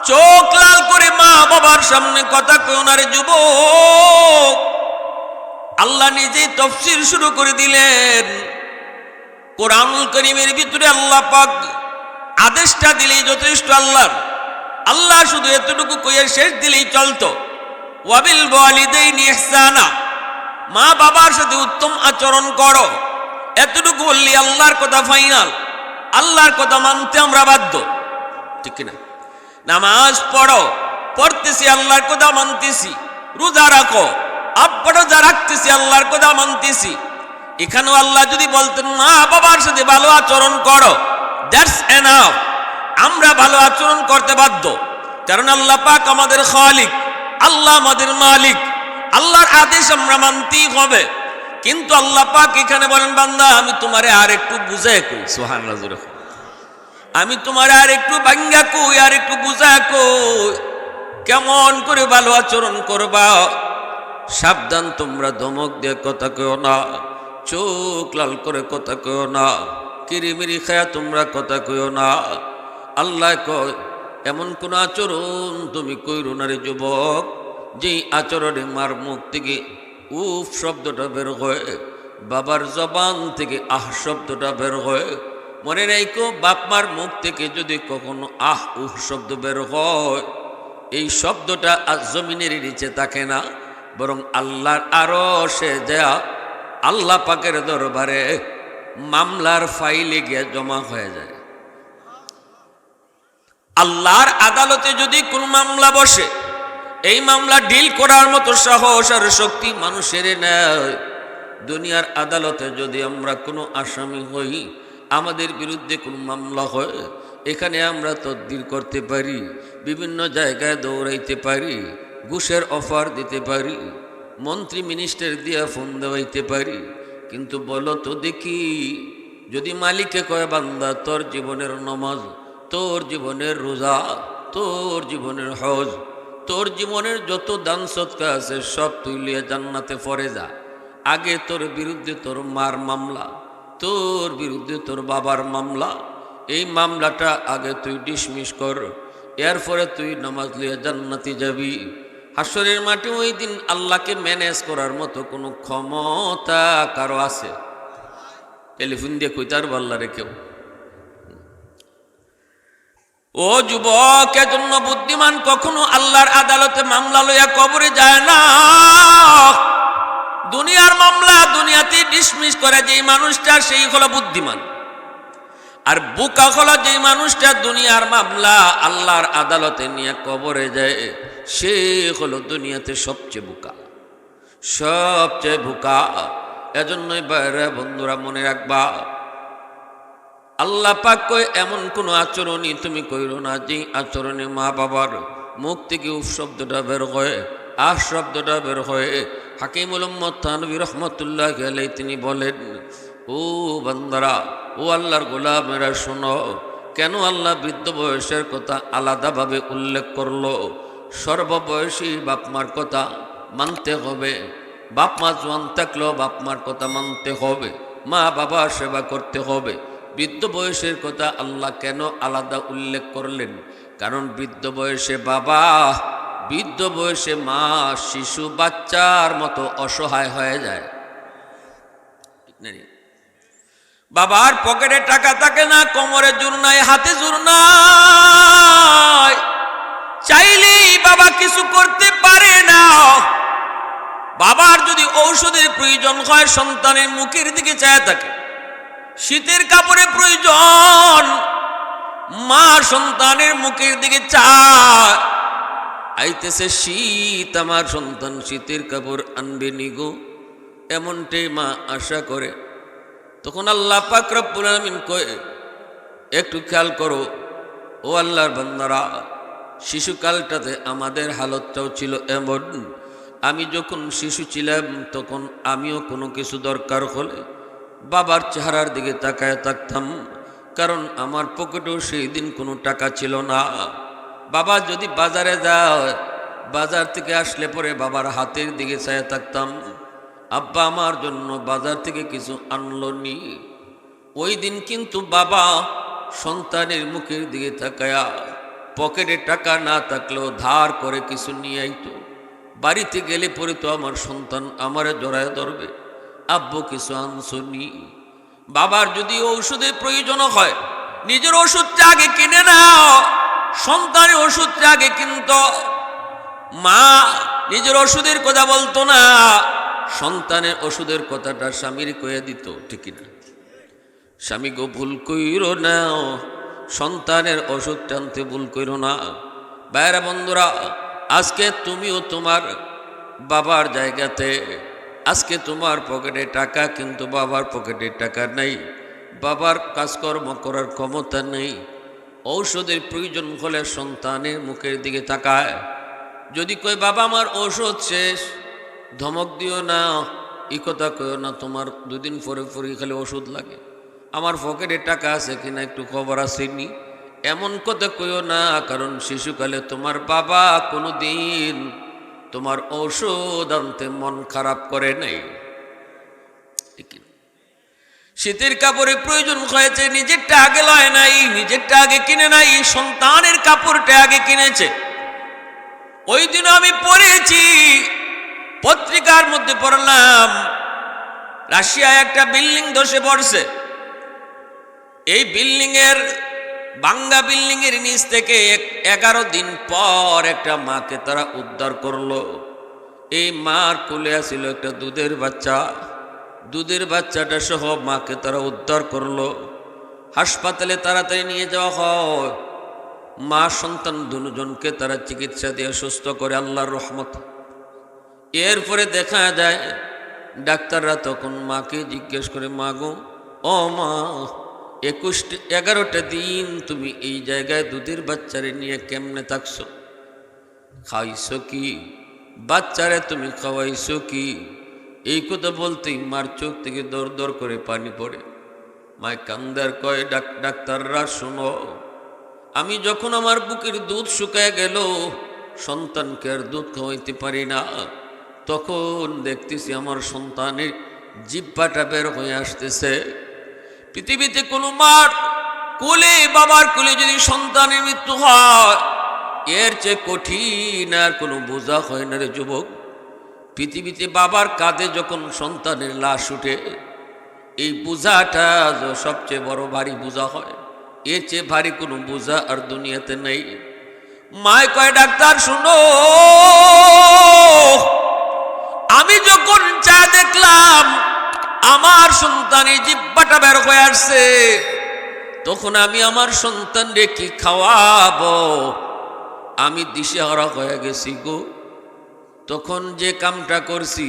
চোখ লাল করে মা বাবার সামনে কথা কই না রে যুবক। আল্লাহ নিজেই তাফসীর শুরু করে দিলেন। কোরআনুল কারীমের ভিতরে আল্লাহ পাক আদেশটা দিলেই যথেষ্ট। আল্লাহ শুধু এতটুকু কইয়া শেষ দিলেই চলতো, ওয়াবিল ওয়ালিদাইনি ইহসানা, মা বাবার সাথে উত্তম আচরণ করো। এতটুকু বললি আল্লাহর কথা ফাইনাল, আল্লাহর কথা মানতে আমরা বাধ্য, ঠিক না? নামাজ পড়ো, পড়তেছি আল্লাহর কথা মানতেছি। রোজা রাখো, রোজা রাখতেছি আল্লাহর কথা মানতেছি। এখানেও আল্লাহ যদি বলতেন মা বাবার সাথে ভালো আচরণ করো, দ্যাটস এনাফ। আমরা ভালো আচরণ করতে বাধ্য, কারণ আল্লাহ পাক আমাদের খালিক, আল্লাহ আমাদের মালিক। আল্লাহর আদেশ আমরা মানতেই হবে। কিন্তু আল্লাহ পাক এখানে বলেন বান্দা আমি তোমারে আর একটু বুঝায় কই, সুবহানাল্লাহ, আমি তোমার আর একটু ভাঙ্গা কই, আর একটু বুঝা কই কেমন করে ভালো আচরণ করবা। সাবধান, তোমরা ধমক দিয়ে কথা কও না, চোখ লাল করে কথা কও না, কিরিমিরি খায়া তোমরা কথা কইও না। আল্লাহ কয় এমন কোন আচরণ তুমি কইরো না রে যুবক, যেই আচরণে মার মুখ থেকে উফ শব্দটা বের হয়, বাবার জবান থেকে আহ শব্দটা বের হয়। মনে রাখো, বাপ মার মুখ থেকে যদি কখনো আহ উহ শব্দ বের হয়, এই শব্দটা আজ জমিনের নিচে থাকে না, বরং আল্লাহর আরশে যা আল্লাহ পাকের দরবারে মামলার ফাইলে গিয়ে জমা হয়ে যায়। আল্লাহর আদালতে যদি কোন মামলা বসে, এই মামলা ডিল করার মতো সাহস আর শক্তি মানুষের নেই। দুনিয়ার আদালতে যদি আমরা কোনো আসামি হই, আমাদের বিরুদ্ধে কোন মামলা হয়, এখানে আমরা তদবির করতে পারি, বিভিন্ন জায়গায় দৌড়াইতে পারি, ঘুষের অফার দিতে পারি, মন্ত্রী মিনিস্টার দিয়া ফোন দেওয়াইতে পারি। কিন্তু বলো তো দেখি, যদি মালিকে কয় বান্দা তোর জীবনের নামাজ, তোর জীবনের রোজা, তোর জীবনের হজ, তোর জীবনের যত দান সৎকার আছে সব তুই লিয়ে জান্নাতে পড়ে যা, আগে তোর বিরুদ্ধে তোর মার মামলা, তোর বিরুদ্ধে তোর বাবার মামলা, এই মামলাটা আগে তুই ডিসমিস কর, এরপরে তুই নামাজ লিয়ে জান্নাতে যাবি। হাসরের মাঠে ওই দিন আল্লাহকে ম্যানেজ করার মতো কোনো ক্ষমতা কারো আছে? টেলিফোন দিয়ে কইতার বললারে কেউ? ও যুবক, এজন্য বুদ্ধিমান কখনো আল্লাহর আদালতে মামলা লইয়া কবরে যায় না। দুনিয়ার মামলা দুনিয়াতে ডিসমিস করে যেই মানুষটা, সেই হলো বুদ্ধিমান। আর বোকা হলো যেই মানুষটা দুনিয়ার মামলা আল্লাহর আদালতে নিয়ে কবরে যায়, সে হলো দুনিয়াতে সবচেয়ে বোকা, সবচেয়ে বোকা। এজন্যই বাইরে বন্ধুরা মনে রাখবা, আল্লাহ পাক কয় এমন কোন আচরণই তুমি কইরো না যে আচরণে মা বাবার মুখ থেকে উফ শব্দটা বের হয়, আহ শব্দটা বের হয়। হাকিমুল উম্মত থানভী রহমতুল্লাহ আলাইহি তিনি বলেন, ও বান্দারা, ও আল্লাহর গোলামেরা শোনো, কেন আল্লাহ বৃদ্ধ বয়সের কথা আলাদাভাবে উল্লেখ করলো? সর্ববয়সী বাপমার কথা মানতে হবে, বাপমা জোয়ান থাকলেও বাপমার কথা মানতে হবে, মা বাবার সেবা করতে হবে। বৃদ্ধ বয়সের কথা আল্লাহ কেন আলাদা উল্লেখ করলেন? কারণ বৃদ্ধ বয়সে বাবা, বৃদ্ধ বয়সে মা শিশু বাচ্চার মতো অসহায় হয়ে যায়। বাবার পকেটে টাকা থাকে না, কোমরে জোর নাই, হাতে জোর নাই, চাইলেই বাবা কিছু করতে পারে না। বাবার যদি ঔষধের প্রয়োজন হয়, সন্তানের মুখের দিকে চায় থাকে। শীতের কাপড়ের প্রয়োজন, মা সন্তানের মুখের দিকে চায়, আইতেছে শীত, আমার সন্তান শীতের কাপড় আনবে নিগো, এমনটাই মা আশা করে। তখন আল্লাহ পাক রব্বুল আলামিন কয়, একটু খেয়াল করো ও আল্লাহর বান্দারা, শিশুকালটাতে আমাদের হালতটাও ছিল এমন। আমি যখন শিশু ছিলাম তখন আমিও কোনো কিছু দরকার হলে বাবার চেহারার দিকে তাকায় থাকতাম, কারণ আমার পকেটেও সেই দিন কোনো টাকা ছিল না। বাবা যদি বাজারে যায়, বাজার থেকে আসলে পরে বাবার হাতের দিকে চায় থাকতাম, আব্বা আমার জন্য বাজার থেকে কিছু আনলো নি। ওই দিন কিন্তু বাবা সন্তানের মুখের দিকে তাকায়া পকেটে টাকা না থাকলেও ধার করে কিছু নিয়ে আইতো। বাড়িতে গেলে পরে তো আমার সন্তান আমারে জড়ায় ধরবে, আব্বু কিছু আনছনি। বাবার যদি ঔষধের প্রয়োজন হয় নিজের ওষুধটা আগে কিনে নাও, সন্তানের ওষুধটা আগে কিনতো। মা নিজের ওষুধের কথা বলতো না, সন্তানের ওষুধের কথাটা স্বামীর কয়ে দিত, ঠিক না? স্বামী গো ভুল কইরো না, সন্তানের ওষুধ টানতে ভুল কইরো না। বাইরা বন্ধুরা, আজকে তুমিও তোমার বাবার জায়গাতে, আজকে তোমার পকেটে টাকা কিন্তু বাবার পকেটে টাকা নেই, বাবার কাজকর্ম করার ক্ষমতা নেই। ঔষধের প্রয়োজন হলে সন্তানের মুখের দিকে তাকায়, যদি কই বাবা আমার ঔষধ শেষ, ধমক দিও না, এই কথা কইও না তোমার দুদিন পরে পরে খালি ওষুধ লাগে, আমার পকেটে টাকা আছে কিনা একটু খবর আসেনি, এমন কথা কইও না। কারণ শিশুকালে তোমার বাবা কোনো দিন তোমার ঔষধ আনতে মন খারাপ করে নাই। শীতের কাপড়ের প্রয়োজন হয়েছে, নিজেরটা আগে লয় নাই, নিজেরটা আগে কিনে নাই, সন্তানের কাপড়টা আগে কিনেছে। ওই দিন আমি পড়েছি, পত্রিকার মধ্যে পড়লাম রাশিয়ায় একটা বিল্ডিং ধসে পড়ছে। এই বিল্ডিং এর ভাঙ্গা বিল্ডিং এর নিচ থেকে 11 দিন পর একটা মাকে তারা উদ্ধার করলো। এই মার কোলে ছিল একটা দুধের বাচ্চা, দুধের বাচ্চাটা সহ মাকে তারা উদ্ধার করলো। হাসপাতালে তাড়াতাড়ি নিয়ে যাওয়া হয়, মা সন্তান দুজনকে তারা চিকিৎসা দিয়ে সুস্থ করে, আল্লাহর রহমত। এরপরে দেখা যায় ডাক্তাররা তখন মাকে জিজ্ঞেস করে, মা গো, ও মা, 11টা দিন তুমি এই জায়গায় দুধের বাচ্চারে নিয়ে কেমনে থাকছো? খাইছো কি? বাচ্চারে তুমি খাওয়াইছো কি? এই কথা বলতেই মার চোখ থেকে দর দর করে পানি পড়ে। মায় কান্দার কয়, ডাক্তাররা শোনো, আমি যখন আমার বুকের দুধ শুকায় গেল, সন্তানকে আর দুধ খাওয়াইতে পারি না, তখন দেখতেছি আমার সন্তানের জিহ্বাটা বের হয়ে আসতেছে। পৃথিবীতে কোনো মার কোলে, বাবার কোলে যদি সন্তানের মৃত্যু হয়, এর চেয়ে কঠিন আর কোনো বোঝা হয় না রে যুবক। পৃথিবীতে বাবার কাঁধে যখন সন্তানের লাশ উঠে, এই বোঝাটা সবচেয়ে বড় ভারী বোঝা হয়, এর চেয়ে ভারী কোনো বোঝা আর দুনিয়াতে নেই। মায় কয়, ডাক্তার শুনো, আমি যখন চা দেখলাম আমার সন্তানের জিহ্বাটা বের হয়ে আসছে, তখন আমি আমার সন্তানকে কি খাওয়াবো? আমি দিশেহারা হয়ে গেছি গো। তখন যে কামটা করছি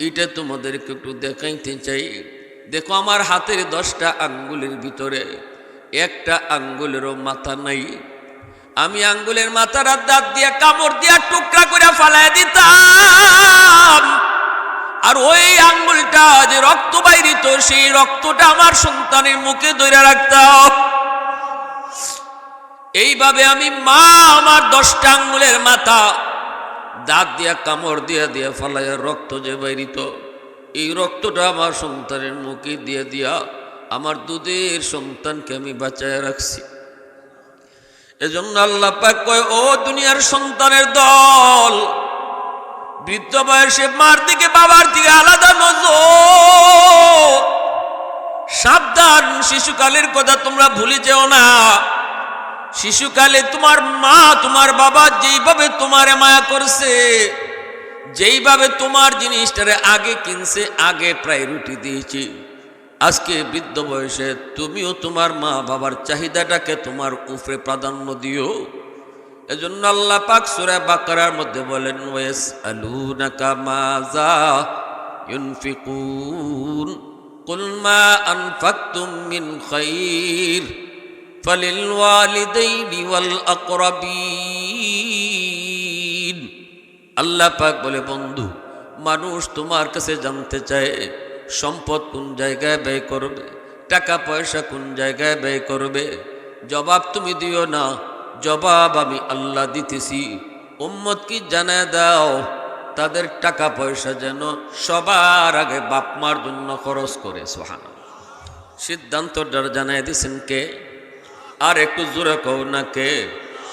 এটা তোমাদেরকে একটু দেখাইতে চাই। দেখো, আমার হাতের 10টা আঙ্গুলের ভিতরে একটা আঙ্গুলেরও মাথা নাই। আমি আঙ্গুলের মাথার দাঁত দিয়ে কামড় দিয়া টুকরা করে ফালাই দিতাম, আর ওই আঙ্গুলটা যে রক্ত বাইরিত, সেই রক্তটা আমার সন্তানের মুখে ধরে রাখতাম। এইভাবে আমি মা আমার 10টা আঙ্গুলের মাথা দাঁত দিয়া কামড় দিয়া দিয়া ফালাইয়া রক্ত যে বাইরিত, এই রক্তটা আমার সন্তানের মুখে দিয়ে দিয়া আমার দুধের সন্তানকে আমি বাঁচায় রাখছি। এজন্য আল্লাহ পাক কয়, ও দুনিয়ার সন্তানের দল, বৃদ্ধ বয়সে মার দিকে বাবার দিকে আলাদা নজর, সাবধান। শিশুকালের কথা তোমরা ভুলে যেও না। শিশুকালে তোমার মা, তোমার বাবা যেইভাবে তোমারে মায়া করছে, যেইভাবে তোমার জিনিসটারে আগে কিনছে, আগে প্রায়োরিটি দিয়েছি, আজকে বৃদ্ধ বয়সে তুমিও তোমার মা বাবার চাহিদাটাকে তোমার উপরে প্রাধান্য দিও। এজন্য আল্লাহ পাক সূরা বাকারার মধ্যে বলেন, ওয়াসআলুনাকা মাযা ইউনফিকুন কুল মা আনফাকতুম মিন খায়র ফালিল ওয়ালিদাইনি ওয়াল আকরাবিন। আল্লাহ পাক বলে, বন্ধু, মানুষ তোমার কাছে জানতে চায় সম্পদ কোন জায়গায় ব্যয় করবে, টাকা পয়সা কোন জায়গায় ব্যয় করবে। জবাব তুমি দিও না, জবাব আমি আল্লাহ দিতেছি। উম্মত কি জানায় দাও, তাদের টাকা পয়সা যেন সবার আগে বাপ মার জন্য খরচ করে। সুবহানাল্লাহ। সিদ্ধান্তটা জানায় দিছেন কে? আর একটু জোরে কও না কে?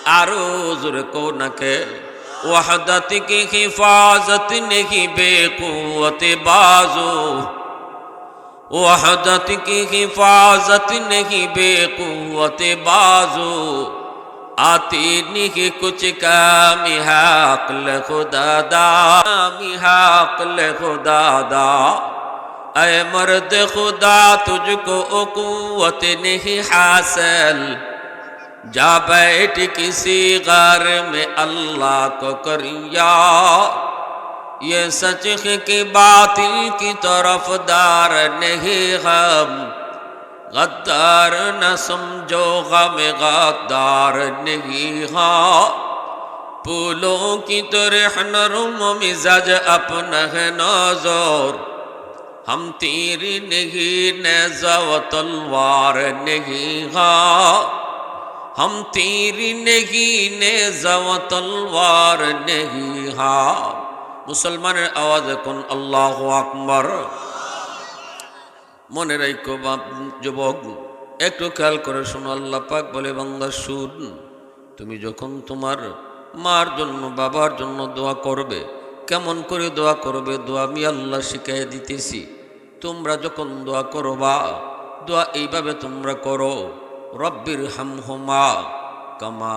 आरो जोर को न के वहदत की हिफाजत नहीं बेकुवत बाजो वहदत की हिफाजत नहीं बेकुवत बाजो आती नहीं कुछ कामी हक़ल खुदा दा कामी हक़ल खुदा दा ऐ मर्द खुदा तुझको कुव्वत नहीं हासिल जा बैठ किसी गार में अल्लाह को करिया ये सच है कि बातिल की तरफदार नहीं हम गद्दार न समझो गम गद्दार नहीं हाँ फूलों की तरह नरम मिजाज अपना है नजर हम तीर नहीं नेज़ा व तलवार नहीं हाँ हम तीर नहीं नेज़ा व तलवार नहीं हाँ मुसलमान आवाज कोन अल्लाहु আকবার মনে রাখো বাপ যুবক একটু খেয়াল করে শোনো আল্লাহ পাক বলে বান্দা শুন তুমি যখন তোমার মার জন্য বাবার জন্য দোয়া করবে কেমন করে দোয়া করবে দোয়া আমি আল্লাহ শিখিয়ে দিতেছি তোমরা যখন দোয়া করবা দোয়া এইভাবে তোমরা করো রব্বির হামহুমা কামা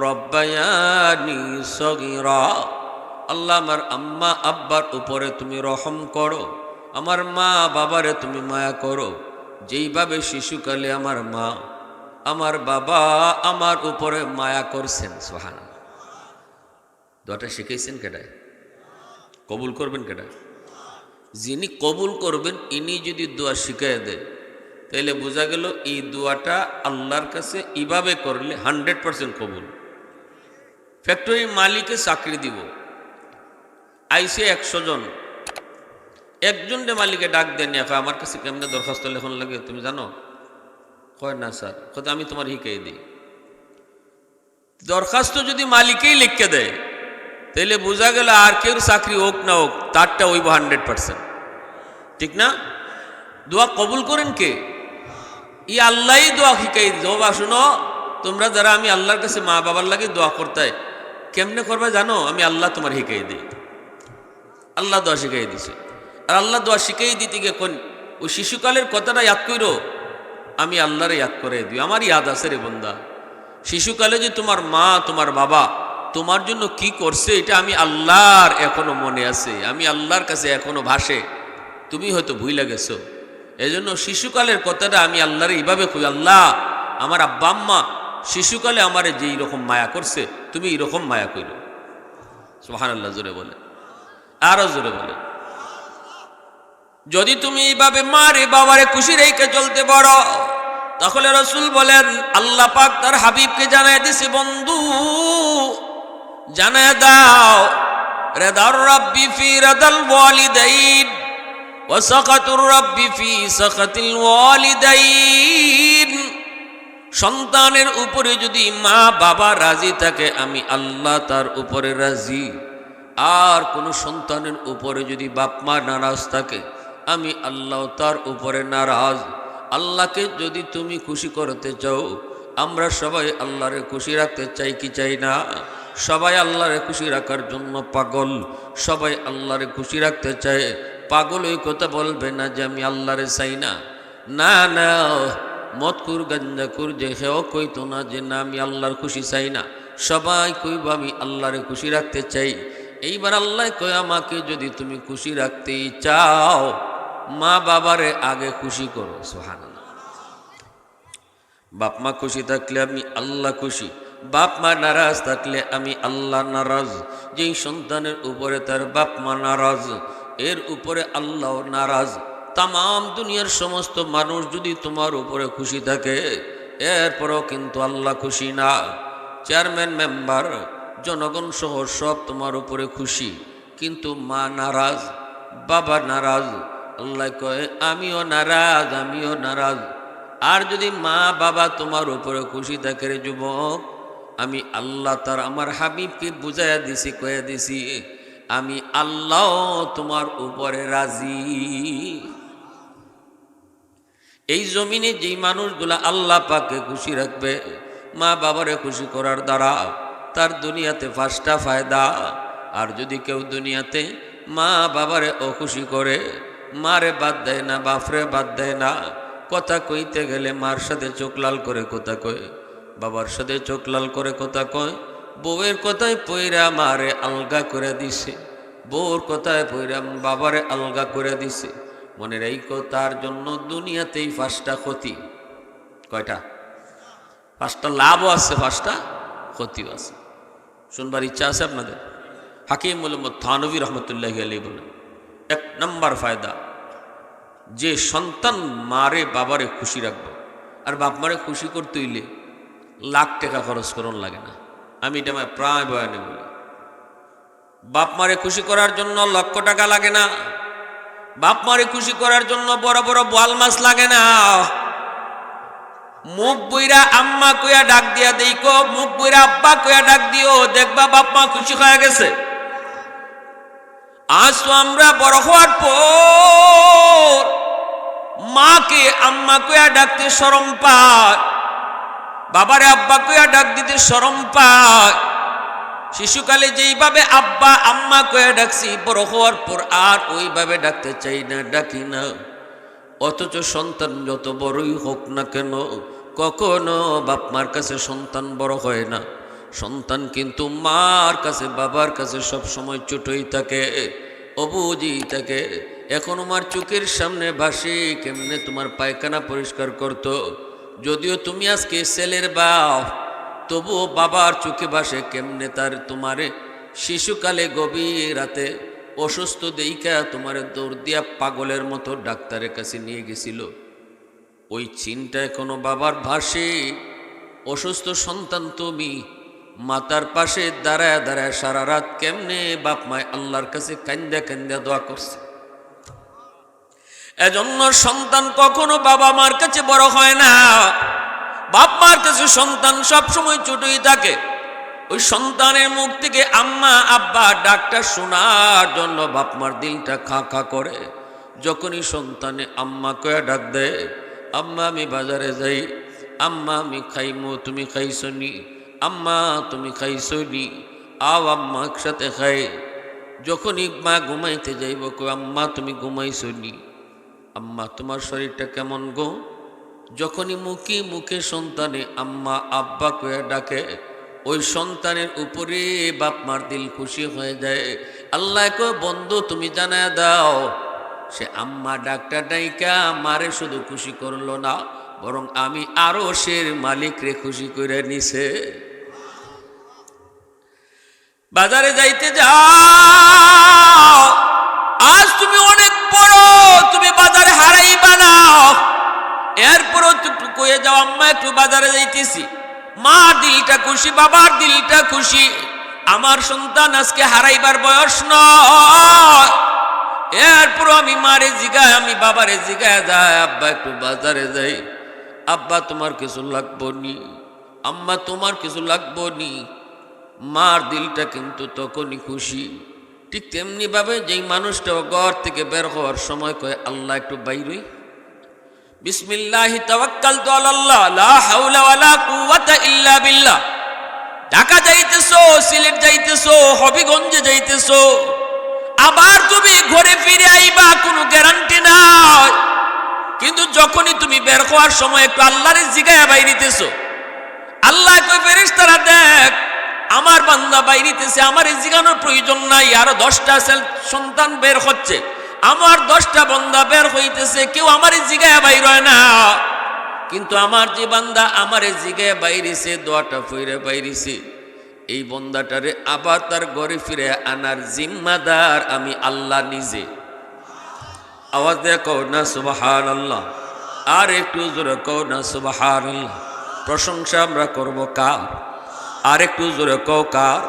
রব্বায়ানি সগীরা আল্লাহ আমার আম্মা আব্বার উপরে তুমি রহম করো আমার মা বাবারে তুমি মায়া করো যেইভাবে শিশুকালে আমার মা আমার বাবা আমার উপরে মায়া করছেন সুবহানাল্লাহ দোয়াটা শিখাইছেন কেডা কবুল করবেন কেডা যিনি কবুল করবেন ইনি যদি দোয়া শিখিয়ে দেয় তাহলে বোঝা গেল এই দোয়াটা আল্লাহর কাছে এইভাবে করলে 100% কবুল ফ্যাক্টরির মালিকে চাকরি দিব আইসে 100 জন একজনকে মালিকে ডাক দেন আমার কাছে কেমনে দরখাস্ত লেখন লাগে তুমি জানো কয় না স্যার কত আমি তোমার শিখিয়ে দিই দরখাস্ত যদি মালিকেই লিখে দেয় তাহলে বোঝা গেল আর কেউ চাকরি হোক না হোক তারটা হইব 100% ঠিক না দোয়া কবুল করেন কে ই আল্লাহই দোয়া শিখাই দোয়া শুনো তোমরা যারা আমি আল্লাহর কাছে মা বাবার লাগে দোয়া করতে কেমনে করবা জানো আমি আল্লাহ তোমার শিখাই দিই আল্লাহ দোয়া শিখাই দিছে আর আল্লাহ দোয়া শিখাই দিতে গিয়ে কোন ওই শিশুকালের কথাটা ইয়াদ করো আমি আল্লাহরে ইয়াদ করে দিই আমার ইয়াদ আছে রে বন্দা শিশুকালে যে তোমার মা তোমার বাবা তোমার জন্য কি করছে এটা আমি আল্লাহর এখনো মনে আছে আমি আল্লাহর কাছে এখনো ভাসে তুমি হয়তো ভুইলা গেছো এজন্য শিশুকালের কথাটা আমি আল্লাহরে এইভাবে কই আল্লাহ আমার আব্বা আম্মা শিশুকালে আমারে যেই রকম মায়া করছে তুমি এইরকম মায়া করো সুবহানাল্লাহ জোরে বলে আরো জোরে বলে যদি তুমি এইভাবে মারে বাবারে খুশি রেখে চলতে পারো তাহলে রাসূল বলেন আল্লাহ পাক তার হাবিবকে জানায় দিছে বন্ধু জানায় দাও রিদার রাব্বি ফি রিদাল ওয়ালিদাইন ওয়া সাকাতুর রাব্বি ফি সাকাতিল ওয়ালিদাইন সন্তানের উপরে যদি মা বাবা রাজি থাকে আমি আল্লাহ তার উপরে রাজি আর কোন সন্তানের উপরে যদি বাপ মা নারাজ থাকে আমি আল্লাহ তার উপরে নারাজ আল্লাহকে যদি তুমি খুশি করতে চাও আমরা সবাই আল্লাহরে খুশি রাখতে চাই কি চাই না সবাই আল্লাহরে খুশি রাখার জন্য পাগল সবাই আল্লাহরে খুশি রাখতে চায় পাগল ওই কথা বলবে না যে আমি আল্লাহরে চাই না না না মদকুর গাঞ্জাকুর যে হেও কইতো না যে না আমি আল্লাহর খুশি চাই না সবাই কইব আমি আল্লাহরে খুশি রাখতে চাই এইবার আল্লাহ কয় আমাকে যদি তুমি খুশি রাখতে চাও মা বাবারে আগে খুশি করো সুবহানাল্লাহ বাপ মা খুশি থাকলে আমি আল্লাহ খুশি বাপ মা নারাজ থাকলে আমি আল্লাহ নারাজ যেই সন্তানের উপরে তার বাপ মা নারাজ এর উপরে আল্লাহ নারাজ তাম দুনিয়ার সমস্ত মানুষ যদি তোমার উপরে খুশি থাকে এরপরও কিন্তু আল্লাহ খুশি না চেয়ারম্যান মেম্বার জনগণ সহ সব তোমার উপরে খুশি কিন্তু মা নারাজ বাবা নারাজ আল্লাহ কয় আমিও নারাজ আর যদি মা বাবা তোমার উপরে খুশি থাকে রে যুবক আমি আল্লাহ তার আমার হাবিবকে বুঝাইয়া দিছি কয়ে দিছি আমি আল্লাহ তোমার উপরে রাজি এই জমিনে যেই মানুষগুলা আল্লাহ পাককে খুশি রাখবে মা বাবারে খুশি করার দ্বারা তার দুনিয়াতে 5টা ফায়দা। আর যদি কেউ দুনিয়াতে মা বাবারে অখুশি করে, মারে বাদ দেয় না, বাপরে বাদ দেয় না, কথা কইতে গেলে মার সাথে চোখ লাল করে কথা কয়, বাবার সাথে চোখ লাল করে কথা কয়, বউয়ের কথায় পইরা মারে আলগা করে দিছে, বউর কথায় পইরা বাবারে আলগা করে দিছে, মনে রাখো তার জন্য দুনিয়াতেই 5টা ক্ষতি। কয়টা? 5টা লাভও আছে, 5টা ক্ষতিও আছে। শুনবার ইচ্ছা আছে আপনাদের? হাকিম মোহাম্মদ থানভী রহমতুল্লাহ আলাইহি বলেন, 1 নম্বর ফায়দা, যে সন্তান মারে বাবারে খুশি রাখবে। আর বাপ মারে খুশি করতে হইলে লাখ টাকা খরচ করন লাগে না। আমি এটা আমার প্রায় বয়ানে বলি, বাপ মারে খুশি করার জন্য লক্ষ টাকা লাগে না, বাপ মারে খুশি করার জন্য বড় বড় বোয়াল মাছ লাগে না। মুখ বইরা আম্মা কইয়া ডাক দিয়া দেইকো, মুখ বইরা আব্বা কইয়া ডাক দিও, দেখবা বাপ মা খুশি হয়ে গেছে। আজ তো আমরা বড় হওয়ার পর মাকে আম্মা কইয়া ডাকতে শরম পায়, বাবারে আব্বা কইয়া ডাক দিতে শরম পায়। শিশুকালে যেইভাবে আব্বা আম্মা কইয়া ডাকছি, বড় হওয়ার পর আর ওইভাবে ডাকতে চাই না, ডাকি না। অথচ সন্তান যত বড়ই হোক না কেন, কখনো বাপ মার কাছে সন্তান বড় হয় না। সন্তান কিন্তু মার কাছে বাবার কাছে সব সময় ছোটই থাকে, অবুঝই থাকে। এখন আমার চোখের সামনে ভাসে কেমনে তোমার পায়খানা পরিষ্কার করতো, যদিও তুমি আজকে ছেলের বাপ, তবুও বাবার চোখে ভাসে কেমনে তার তোমারে শিশুকালে গভীর রাতে অসুস্থ দেইকা তোমারে দৌড় দিয়া পাগলের মতো ডাক্তারের কাছে নিয়ে গেছিল। ওই চিন্তা এখনো বাবার ভাসে। অসুস্থ সন্তান তুমি মাতার পাশে দাঁড়ায় দাঁড়ায় সারা রাত কেমনে বাপ মায় আল্লাহর কাছে কান্দা কান্দা দোয়া করছে। এজন্য সন্তান কখনো বাবা মার কাছে বড় হয় না, বাপ মার কাছে সন্তান সবসময় ছোটই থাকে। ওই সন্তানের মুখ থেকে আম্মা আব্বা ডাকটা শোনার জন্য বাপ মার দিলটা খা খা করে। যখনই সন্তানে আম্মা কয়া ডাক দেয়, আম্মা আমি বাজারে যাই, আম্মা আমি খাইমো তুমি খাইছনি, আম্মা তুমি খাইছনি, আও আম্মা একসাথে খাই। যখনই মা ঘুমাইতে যাইব কই আম্মা তুমি ঘুমাইছনি, আম্মা তোমার শরীরটা কেমন গো। যখনই মুখে মুখে সন্তানে আম্মা আব্বা কয়া ডাকে, ওই সন্তানের উপরে বাপ মার দিল খুশি হয়ে যায়। আল্লাহ কয় বন্ধু তুমি জানায় দাও, সে আম্মা ডাকটা ডাইকা মারে শুধু খুশি করলো না, বরং আমি আরো সের মালিক রে খুশি করে নিছে। বাজারে যাইতে যাও, আজ তুমি অনেক বড়, তুমি বাজারে হারাইবা না। এরপরও একটু কয়ে যাও আম্মা একটু বাজারে যাইতেছি, মা দিলটা খুশি, বাবার দিলটা খুশি। আমার সন্তান আজকে হারাইবার বয়স নয়। এরপরও আমি মারে জিগায়, আমি বাবারে জিগায় যাই, আব্বা একটু বাজারে যাই, আব্বা তোমার কিছু লাগবো নি, আম্মা তোমার কিছু লাগবো নি। মার দিলটা কিন্তু তখনই খুশি। ঠিক তেমনি ভাবে যেই মানুষটাও ঘর থেকে বের হওয়ার সময় কয় আল্লাহ একটু বাইরই, বিসমিল্লাহি তাওয়াক্কালতু আলাল্লাহ লা হাওলা ওয়ালা কুওয়াতা ইল্লা বিল্লাহ। ঢাকা যাইতেছো, সিলেট যাইতেছো, হবিগঞ্জে যাইতেছো, আবার তুমি ঘরে ফিরে আইবা কোনো গ্যারান্টি নাই। কিন্তু যখনই তুমি বের হওয়ার সময় একটু আল্লাহরে জিগায়া বাইরিতেছো, আল্লাহ কই ফেরেশতারা দেখ আমার বান্দা বাইরিতেছে, আমার জিগানোর প্রয়োজন নাই। আরো 10টা সন্তান বের হচ্ছে, আমার 10টা বান্দা বের হইতেছে, কেউ আমার জিগায়া বাইর হয় না। কিন্তু আমার যে বান্দা আমার জিগায়া বাইরেছে, দোয়াটা ফইরে বাইরেছে, এই বান্দাটারে আবার তার ঘরে ফিরে আনার জিম্মাদার আমি আল্লাহ নিজে। আওয়াজ দিয়ে কও না সুবহানাল্লাহ, আর একটু জোরে কও না সুবহানাল্লাহ। প্রশংসা আমরা করব কার? আর একটু জোরে কও কার?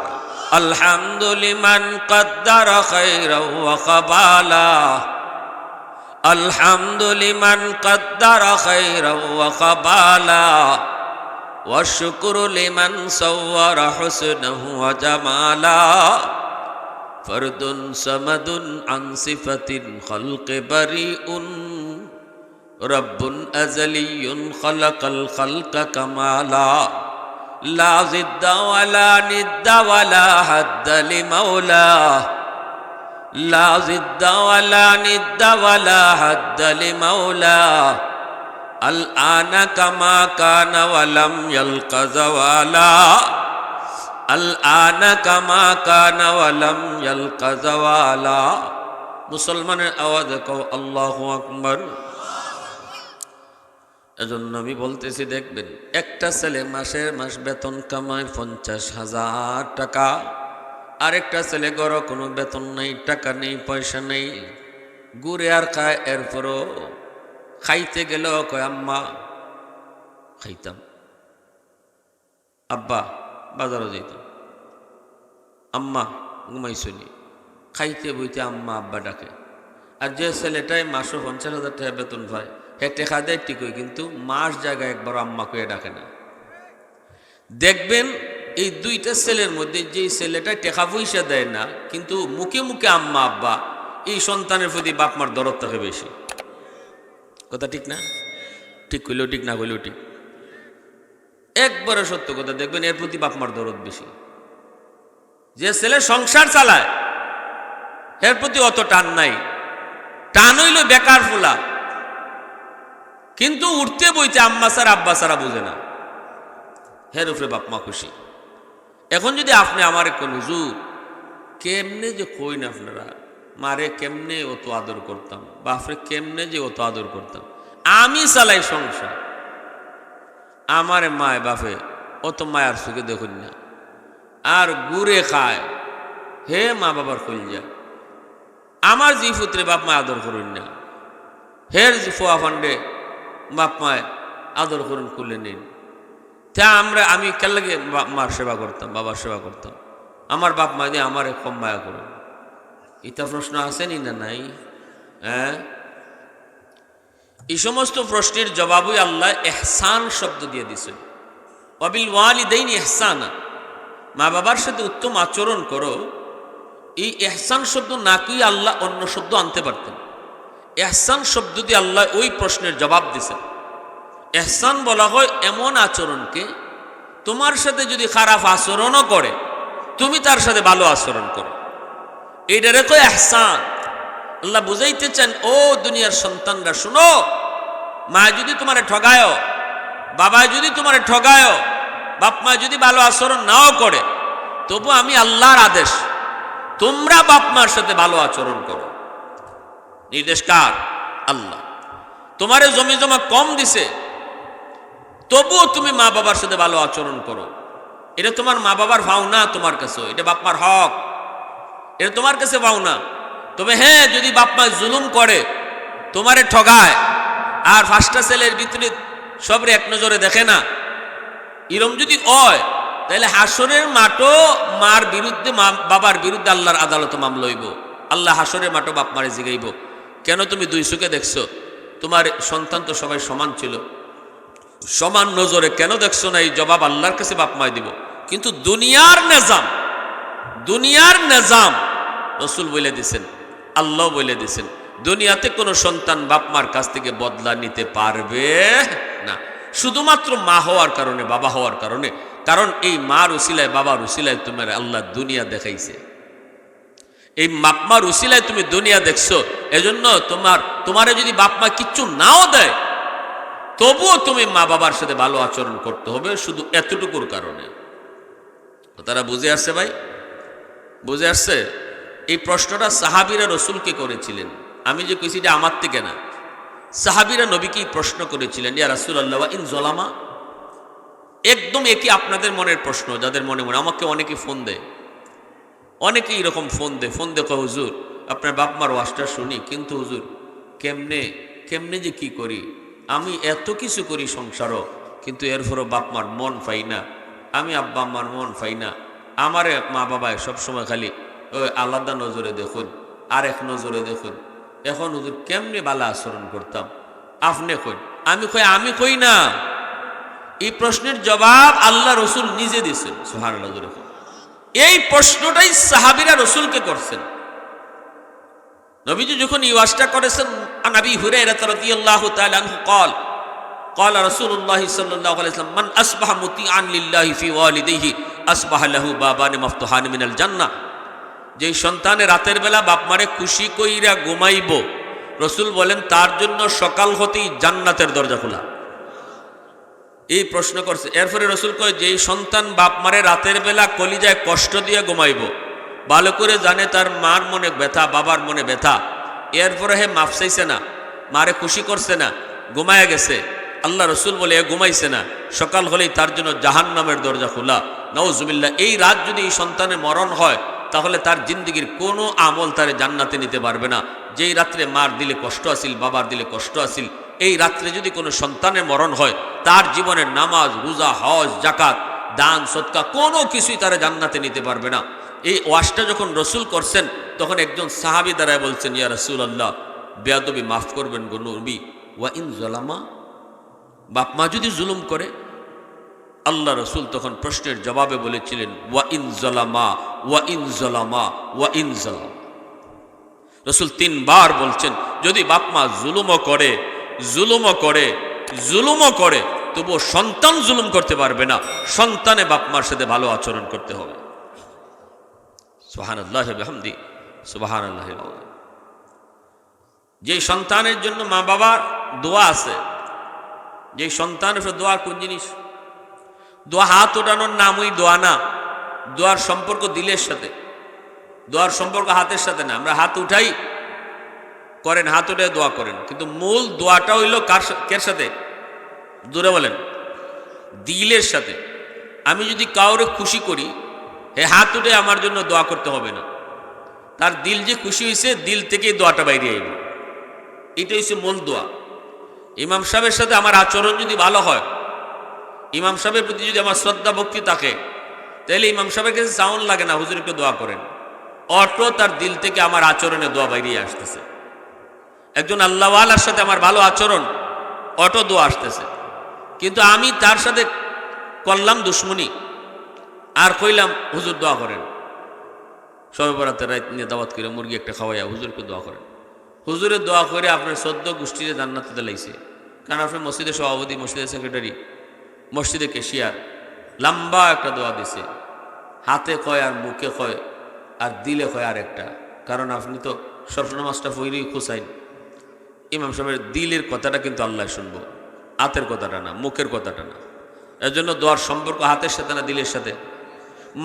আলহামদুলিমান কদ্দারা খায়রা ওয়া কাবালা, আলহামদুলিমান কদ্দারা খায়রা ওয়া কাবালা, ওয়া শুকরু লিমান সাওয়ারা হুসনাহু ওয়া জামালা, ফরদুন সামাদুন আন সিফাতিন খালকি বারিউন, রব্বুন আযালিয়ুন খালাকাল খালকা কামালা। লা জিদ্দা ওয়ালা নিদ্দা ওয়ালা হাদ্দা লিমাওলাহ লা জিদ্দা ওয়ালা নিদ্দা ওয়ালা হাদ্দা লিমাওলাহ আল আনা কামা কানা ওয়ালাম ইয়ালকা যাওয়ালা আল আনা কামা কানা ওয়ালাম ইয়ালকা যাওয়ালা। মুসলমানের আওয়াজে কও আল্লাহু আকবার। এজন্য আমি বলতেছি, দেখবেন একটা ছেলে মাস বেতন কামায় 50,000 টাকা, আরেকটা ছেলে গড় কোনো বেতন নেই, টাকা নেই, পয়সা নেই, ঘুরে আর খায়। এরপরও খাইতে গেল কয় আম্মা খাইতাম, আব্বা বাজারও যেতাম, আম্মা ঘুমাইছনি, খাইতে বইতে আম্মা আব্বা ডাকে। আর যে ছেলেটাই মাসে 50,000 টাকা বেতন পায়, হে টেকা দেয় ঠিকই, কিন্তু মাস জায়গায় একবার আম্মা কয়ে ডাকে না। দেখবেন এই দুইটা ছেলের মধ্যে যে ছেলেটা টেকা পয়সা দেয় না কিন্তু মুখে মুখে আম্মা আব্বা, এই সন্তানের প্রতি বাপ মার দরদ থাকে বেশি। কথা ঠিক না? ঠিক কইলেও ঠিক, না কইলেও ঠিক, একবারে সত্য কথা। দেখবেন এর প্রতি বাপ মার দরদ বেশি। যে ছেলে সংসার চালায় এর প্রতি অত টান নাই, টান হইল বেকার ফুলা, কিন্তু উঠতে বইতে আম্মা সারা আব্বা সারা বুঝে না, হের উপরে বাপ মা খুশি। এখন যদি আপনি আমার কোন হুজুর কেমনে যে কই না আপনারা মারে কেমনে অত আদর করতাম, বাপরে কেমনে যে অত আদর করতাম, আমি চালাই সংসার, আমার মায় বাপে অত মায়ার সুখে দেখুন না, আর গুড়ে খায়, হে মা বাবার কইল, আমার জি পুত্রে বাপ মা আদর করুন না, হের জি ফোয়া ফান্ডে বাপ মায় আদর করুন খুলে নিন। তা আমি কেন লাগে মার সেবা করতাম, বাবার সেবা করতাম, আমার বাপ মা দিয়ে আমার কম মায়া করুন। এটা প্রশ্ন আসেনি না নাই? হ্যাঁ, এই সমস্ত প্রশ্নের জবাবই আল্লাহ ইহসান শব্দ দিয়ে দিছেন। ওয়াবিল ওয়ালিদাইনি ইহসানা, মা বাবার সাথে উত্তম আচরণ করো। এই ইহসান শব্দ না কি আল্লাহ অন্য শব্দ আনতে পারতেন। ইহসান শব্দ দিয়ে আল্লাহ ওই প্রশ্নের জবাব দিছেন। ইহসান বলা হয় এমন আচরণকে, তোমার সাথে যদি খারাপ আচরণও করে তুমি তার সাথে ভালো আচরণ করো, এইটারে কয় ইহসান। আল্লাহ বুঝাইতে চান, ও দুনিয়ার সন্তানরা শুনো, মা যদি তোমারে ঠগায়, বাবা যদি তোমারে ঠগায়, বাপ মা যদি ভালো আচরণ নাও করে, তবু আমি আল্লাহর আদেশ তোমরা বাপ মার সাথে ভালো আচরণ করো। নির্দেশ কার? আল্লাহ। তোমারে জমি জমা কম দিছে, তবুও তুমি মা বাবার সাথে ভালো আচরণ করো। এটা তোমার মা বাবার ভাওনা, তোমার কাছে এটা বাপ মার হক, এটা তোমার কাছে ভাওনা। তবে হ্যাঁ, যদি বাপ মা জুলুম করে, তোমারে ঠগায়, আর 5টা ছেলের ভিতরে সবরে এক নজরে দেখে না, এরম যদি হয়, তাহলে হাসরের মাঠও মার বিরুদ্ধে, বাবার বিরুদ্ধে আল্লাহর আদালত মামলা হইব। আল্লাহ হাসরের মাঠও বাপ মারে জিগাইব, কেন তুমি দুই চোখে দেখছো? তোমার সন্তান তো সবাই সমান ছিল, সমান নজরে কেন দেখছো না? এই জবাব আল্লাহর কাছে বাপ মায় দিব। কিন্তু দুনিয়ার নিজাম রাসূল বলে দিছেন, আল্লাহ বলে দিছেন, দুনিয়াতে কোনো সন্তান বাপ মার কাছ থেকে বদলা নিতে পারবে না, শুধুমাত্র মা হওয়ার কারণে, বাবা হওয়ার কারণে। কারণ এই মার উসিলায়, বাবার উসিলায় তোমার আল্লাহ দুনিয়া দেখাইছে, এই বাপ মার উসিলায় তুমি দুনিয়া দেখছো। এজন্য তোমারে যদি বাপ মা কিচ্ছু নাও দেয়, তবুও তুমি মা বাবার সাথে ভালো আচরণ করতে হবে, শুধু এতটুকুর কারণে। তারা বুঝে আসছে ভাই? বুঝে আসছে? এই প্রশ্নটা সাহাবীরা রসুলকে করেছিলেন। আমি যে কইছি এটা আমার থেকে না, সাহাবীরা নবীকেই প্রশ্ন করেছিলেন, ইয়া রাসূলুল্লাহ ইন জলামা। একদম একই আপনাদের মনের প্রশ্ন, যাদের মনে মনে। আমাকে অনেকে ফোন দেয়, অনেকে এরকম ফোন দে কয়, হুজুর আপনার বাপ মার ওয়াজটা শুনি, কিন্তু হুজুর কেমনে যে কি করি, আমি এত কিছু করি সংসারও, কিন্তু এরপরও বাপ মার মন পাই না, আমি আব্বা আম্মার মন পাই না। আমারে মা বাবায় সবসময় খালি ওই আলাদা নজরে দেখুন, আর এক নজরে দেখুন। এখন হুজুর কেমনে বালা আচরণ করতাম, আপনি কই? আমি কই না। এই প্রশ্নের জবাব আল্লাহ রসুল নিজে দিয়েছেন, সুবহানাল্লাহ। এই প্রশ্নটাই সাহাবীরা রসুলকে করছেন। নবীজি যখন এই ওয়াজটা করেছেন, আন আবি হুরায়রা রাদিয়াল্লাহু তাআলা আনহু قال قال رسول الله صلى الله عليه وسلم من أصبح مطيعا لله في والديه أصبح له بابان مفتوحان من الجنة। যেই সন্তানে রাতের বেলা বাপ মারে খুশি কইরা ঘুমাইব, রসুল বলেন তার জন্য সকাল হতেই জান্নাতের দরজা খোলা। এই প্রশ্ন করছে। এরপরে রসুল কয় যেই সন্তান বাপ মারে রাতের বেলা কলিজায় কষ্ট দিয়ে ঘুমাইব, ভালো করে জানে তার মার মনে ব্যথা, বাবার মনে ব্যথা, এরপরে হে মাফ চাইছে না, মারে খুশি করছে না, ঘুমায়া গেছে, আল্লাহ রসুল বলে এ ঘুমাইছে না, সকাল হলেই তার জন্য জাহান্নামের দরজা খোলা। নাউজুবিল্লাহ। এই রাত যদি এই সন্তানের মরণ হয় তাহলে তার জিন্দগির কোনো আমল তারে জান্নাতে নিতে পারবে না। যেই রাত্রে মার দিলে কষ্ট আসিল, বাবার দিলে কষ্ট আসিল, এই রাত্রে যদি কোনো সন্তানের মরণ হয় তার জীবনের নামাজ, রোজা, হজ, জাকাত, দান, সদকা কোনো কিছুই তারা জান্নাতে নিতে পারবে না। এই ওয়াজটা যখন রসুল করছেন তখন একজন সাহাবী দাঁড়ায় বলছেন, ইয়া রাসূলুল্লাহ, বেয়াদবি মাফ করবেন গো নবী, ওয়া ইন জালামা, বাপ মা যদি জুলুম করে। আল্লাহ রসুল তখন প্রশ্নের জবাবে বলেছিলেন, ওয়া ইন জালামা ওয়া ইন জালামা ওয়া ইন জালাম। রসুল 3 বার বলছেন, যদি বাপ মা জুলুমও করে, জুলুমও করে, জুলুমও করে, তবুও সন্তান জুলুম করতে পারবে না, সন্তানে বাপ মার সাথে ভালো আচরণ করতে হবে। সুবহানাল্লাহ বিহামদি, সুবহানাল্লাহ। যে সন্তানের জন্য মা বাবার দোয়া আছে, যে সন্তানের দোয়া কোন জিনিস? দোয়া হাত ওঠানোর নামই দোয়া না, দোয়ার সম্পর্ক দিলের সাথে, দোয়ার সম্পর্ক হাতের সাথে না। আমরা হাত উঠাই, করেন, হাত উঠে দোয়া করেন, কিন্তু মূল দোয়াটা হইল কার সাথে? দূরে বলেন, দিলের সাথে। আমি যদি কাউরে খুশি করি, হে হাত উঠে আমার জন্য দোয়া করতে হবে না, তার দিল যে খুশি হয়েছে, দিল থেকেই দোয়াটা বাইরে আইব। এটা হচ্ছে মূল দোয়া। ইমাম সাহেবের সাথে আমার আচরণ যদি ভালো হয়, ইমাম সাহেবের প্রতি যদি আমার শ্রদ্ধা ভক্তি থাকে, তাহলে ইমাম সাহেবের কাছে সাউন্ড লাগে না, হুজুর একটু দোয়া করেন, অটো তার দিল থেকে আমার আচরণে দোয়া বাইরে আসতেছে। একজন আল্লাহওয়ালার সাথে আমার ভালো আচরণ, অটো দোয়া আসতেছে। কিন্তু আমি তার সাথে করলাম দুশ্মনী, আর কইলাম হুজুর দোয়া করেন, সবে বরাতের রাত নিয়ে দাওয়াত করে মুরগি একটা খাওয়াইয়া হুজুরকে দোয়া করেন। হুজুরের দোয়া করে আপনার 14 গোষ্ঠীতে জান্নাতে দিলাইছে, কারণ আপনার মসজিদের সভাপতি, মসজিদের সেক্রেটারি, মসজিদে কেশিয়ার, লম্বা একটা দোয়া দিছে, হাতে কয় আর মুখে কয় আর দিলে কয় আর একটা। কারণ আপনি তো সবসময়টা ফইরি খুসাইন, ইমাম সাহেবের দিলের কথাটা কিন্তু আল্লাহ শুনবো, হাতের কথাটা না, মুখের কথাটা না। এর জন্য দোয়ার সম্পর্ক হাতের সাথে না, দিলের সাথে।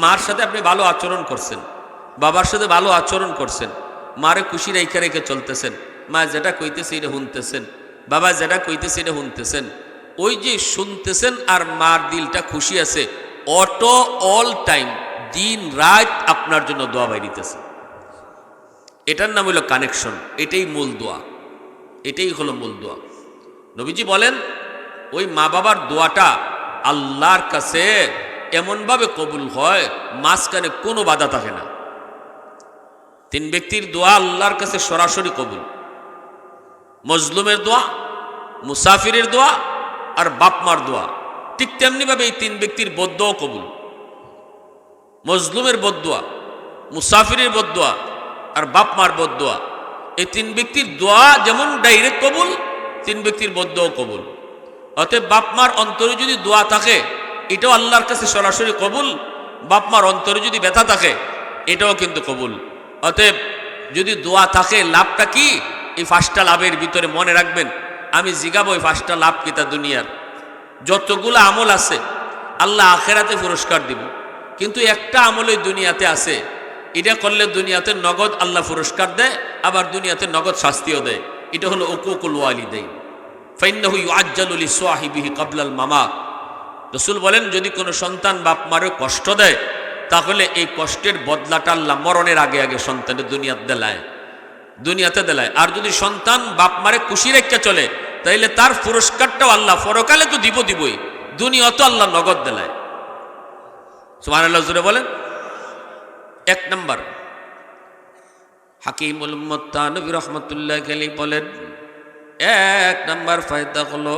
মার সাথে আপনি ভালো আচরণ করছেন, বাবার সাথে ভালো আচরণ করছেন, মারে খুশি রেখে রেখে চলতেছেন, মা যেটা কইতেছে এটা শুনতেছেন, বাবা যেটা কইতেছে এটা শুনতেছেন। ওই যে শুনতেছেন আর মার দিলটা খুশি আছে, অটো অল টাইম, দিন রাত আপনার জন্য দোয়া বাইরিতেছে। এটার নাম হলো কানেকশন, এটাই মূল দোয়া, এটাই হলো মূল দোয়া। নবীজি বলেন ওই মা বাবার দোয়াটা আল্লাহর কাছে এমনভাবে কবুল হয়, মাঝখানে কোনো বাধা থাকে না। 3 ব্যক্তির দোয়া আল্লাহর কাছে সরাসরি কবুল, মজলুমের দোয়া, মুসাফিরের দোয়া আর বাপমার দোয়া। ঠিক তেমনিভাবে এই 3 ব্যক্তির বদদোয়া কবুল, মজলুমের বদদোয়া, মুসাফিরের বদদোয়া আর বাপমার বদদোয়া। এই 3 ব্যক্তির দোয়া যেমন ডাইরেক্ট কবুল, 3 ব্যক্তির বদদোয়া কবুল। অতএব বাপমার অন্তরে যদি দোয়া থাকে এটাও আল্লাহর কাছে সরাসরি কবুল, বাপমার অন্তরে যদি ব্যথা থাকে এটাও কিন্তু কবুল। অতএব যদি দোয়া থাকে লাভটা কি? এই 5টা লাভের ভিতরে মনে রাখবেন। আমি জিগাবো এই 5টা লাভ কি তা দুনিয়ার যতগুলো আমল আছে আল্লাহ আখেরাতে পুরস্কার দিব, কিন্তু একটা আমল ওই দুনিয়াতে আছে, এটা করলে দুনিয়াতে নগদ আল্লাহ পুরস্কার দেয়, আবার দুনিয়াতে নগদ শাস্তিও দেয়। এটা হলো উকুকুল ওয়ালিদাইন, ফাইন্নাহু ইউআজ্জালু লিসাহিবিহি ক্বাবলাল মামাত। রাসূল বলেন যদি কোনো সন্তান বাপ মারে কষ্ট দেয় তাহলে এই কষ্টের বদলাটা আল্লাহ মরণের আগে আগে সন্তানের দুনিয়াতে দেলায়। আর যদি সন্তান বাপ মারে খুশি রেখে চলে তাইলে তার পুরস্কারটাও আল্লাহ পরকালে তো দিবই, দুনিয়াতে আল্লাহ নগদ দেলায়। সুবহানাল্লাহ জোরে বলেন। 1 নম্বর, হাকিমুল উম্মত তানবী রাহমাতুল্লাহি আলাইহি বলেন 1 নম্বর ফায়দা হলো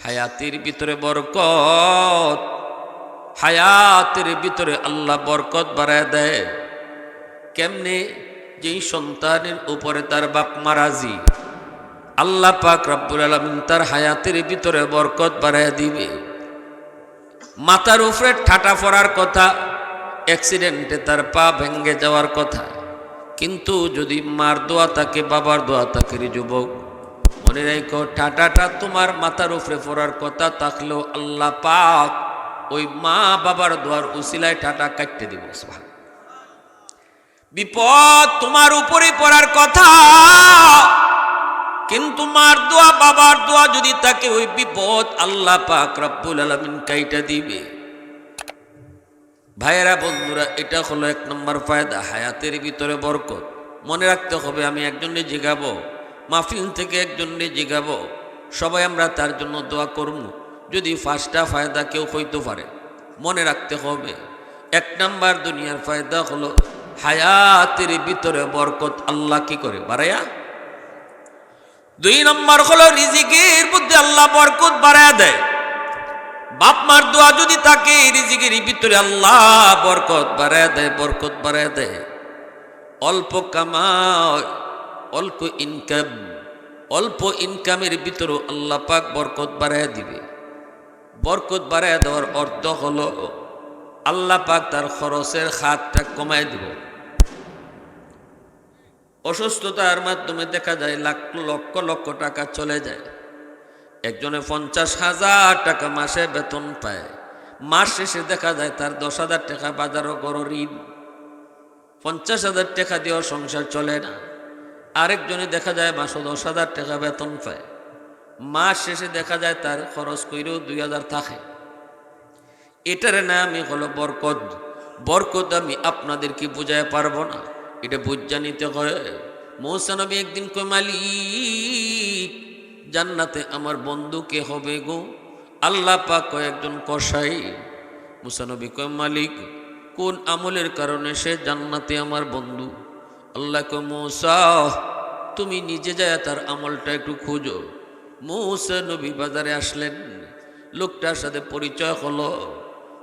হায়াতের ভিতরে বরকত, হায়াতের ভিতরে আল্লাহ বরকত বাড়ায় দেয়। কেমনে? যেই সন্তানের উপরে তার বাপ মা রাজি, আল্লাহ পাক রব্বুল আলামিন তার হায়াতের ভিতরে বরকত বাড়ায় দিবে। মাথার উপরে ঠাটা পড়ার কথা, অ্যাক্সিডেন্টে তার পা ভেঙে যাওয়ার কথা, কিন্তু যদি মার দোয়া থাকে, বাবার দোয়া থাকে, রে যুবক মনে রাখো, ঠাটাটা তোমার মাথার উপরে পড়ার কথা থাকলেও আল্লাহ পাক ওই মা বাবার দোয়ার উসিলায় ঠাটা কাটতে দিব। বিপদ তোমার উপরে পড়ার কথা, কিন্তু মার দোয়া বাবার দোয়া যদি থাকে, ওই বিপদ আল্লাহ পাক রব্বুল আলামিন কাইটা দিবে। ভাইয়েরা, বন্ধুরা, এটা হলো 1 নম্বর ফায়দা, হায়াতের ভিতরে বরকত। মনে রাখতে হবে, আমি একজনে জিগাবো, মাহফিল থেকে একজনে জিগাবো, সবাই আমরা তার জন্য দোয়া করব। যদি 5টা ফায়দা কেউ হইতে পারে, মনে রাখতে হবে 1 নম্বর দুনিয়ার ফায়দা হলো হায়াতের ভিতরে বরকত আল্লাহ কি করে বাড়ায়া। 2 নম্বর হলো রিজিকের মধ্যে আল্লাহ বরকত বাড়ায়া দেয়। বাপ মার দোয়া যদি থাকে, রিজিকের ভিতরে আল্লাহ বরকত বাড়ায় দেয়, বরকত বাড়ায় দেয়। অল্প কামায়, অল্প ইনকামের ভিতরে আল্লাহ পাক বরকত বাড়ায় দিবে। বরকত বাড়ায় দেওয়ার অর্থ হলো আল্লাহ পাক তার খরচের হাতটা কমায় দিব। অসুস্থতার মাধ্যমে দেখা যায় লক্ষ লক্ষ টাকা চলে যায়। একজনে 50,000 টাকা মাসে বেতন পায়, মাস শেষে দেখা যায় তার 10,000 টাকা বাজারও গড় ঋণ। 50,000 টাকা দিয়েও সংসার চলে না। আরেকজনে দেখা যায় মাসে 10,000 টাকা বেতন পায়, মাস শেষে দেখা যায় তার খরচ কইরেও 2,000 থাকে। এটার নামই হলো বরকত। বরকত আমি আপনাদেরকে বুঝায় পারবো না, এটা বুঝা নিতে হয়। মূসা নবী একদিন কই, মালিক জান্নাতে আমার বন্ধু কে হবে গো? আল্লাহ পাক কয়, একজন কসাই। মূসা নবী কয়, মালিক কোন আমলের কারণে সে জান্নাতে আমার বন্ধু? আল্লাহ কয়, মূসা তুমি নিজে যায় তার আমলটা একটু খুঁজো। মূসা নবী বাজারে আসলেন, লোকটার সাথে পরিচয় হলো,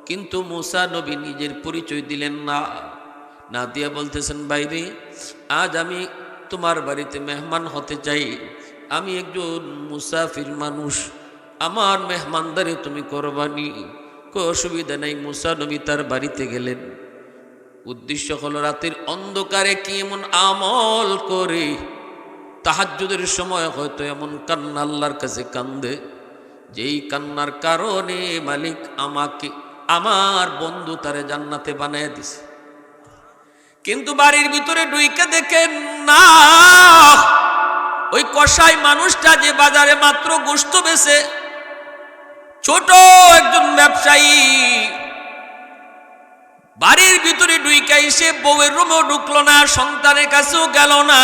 কিন্তু মূসা নবী নিজের পরিচয় দিলেন না। না দিয়া বলতেছেন, বাইরে আজ আমি তোমার বাড়িতে মেহমান হতে চাই, আমি একজন মুসাফির মানুষ, আমার মেহমানদারি তুমি করবানি। কোনো অসুবিধা নেই। মূসা নবী তার বাড়িতে গেলেন। উদ্দেশ্য হলো রাতের অন্ধকারে কি এমন আমল করে তাহাজ্জুদের সময় হয়তো এমন কান্না আল্লাহর কাছে কান্দে, যেই কান্নার কারণে মালিক আমাকে, আমার বন্ধু তারে জান্নাতে বানায় দিছে। কিন্তু বাড়ির ভিতরে ঢুইকে দেখেন না, ওই কসাই মানুষটা যে বাজারে মাত্র গোশত বেচে, ছোট একজন ব্যবসায়ী, বাড়ির ভিতরে ঢুইকা এসে বউয়ের রুমেও ঢুকলো না, সন্তানের কাছেও গেল না।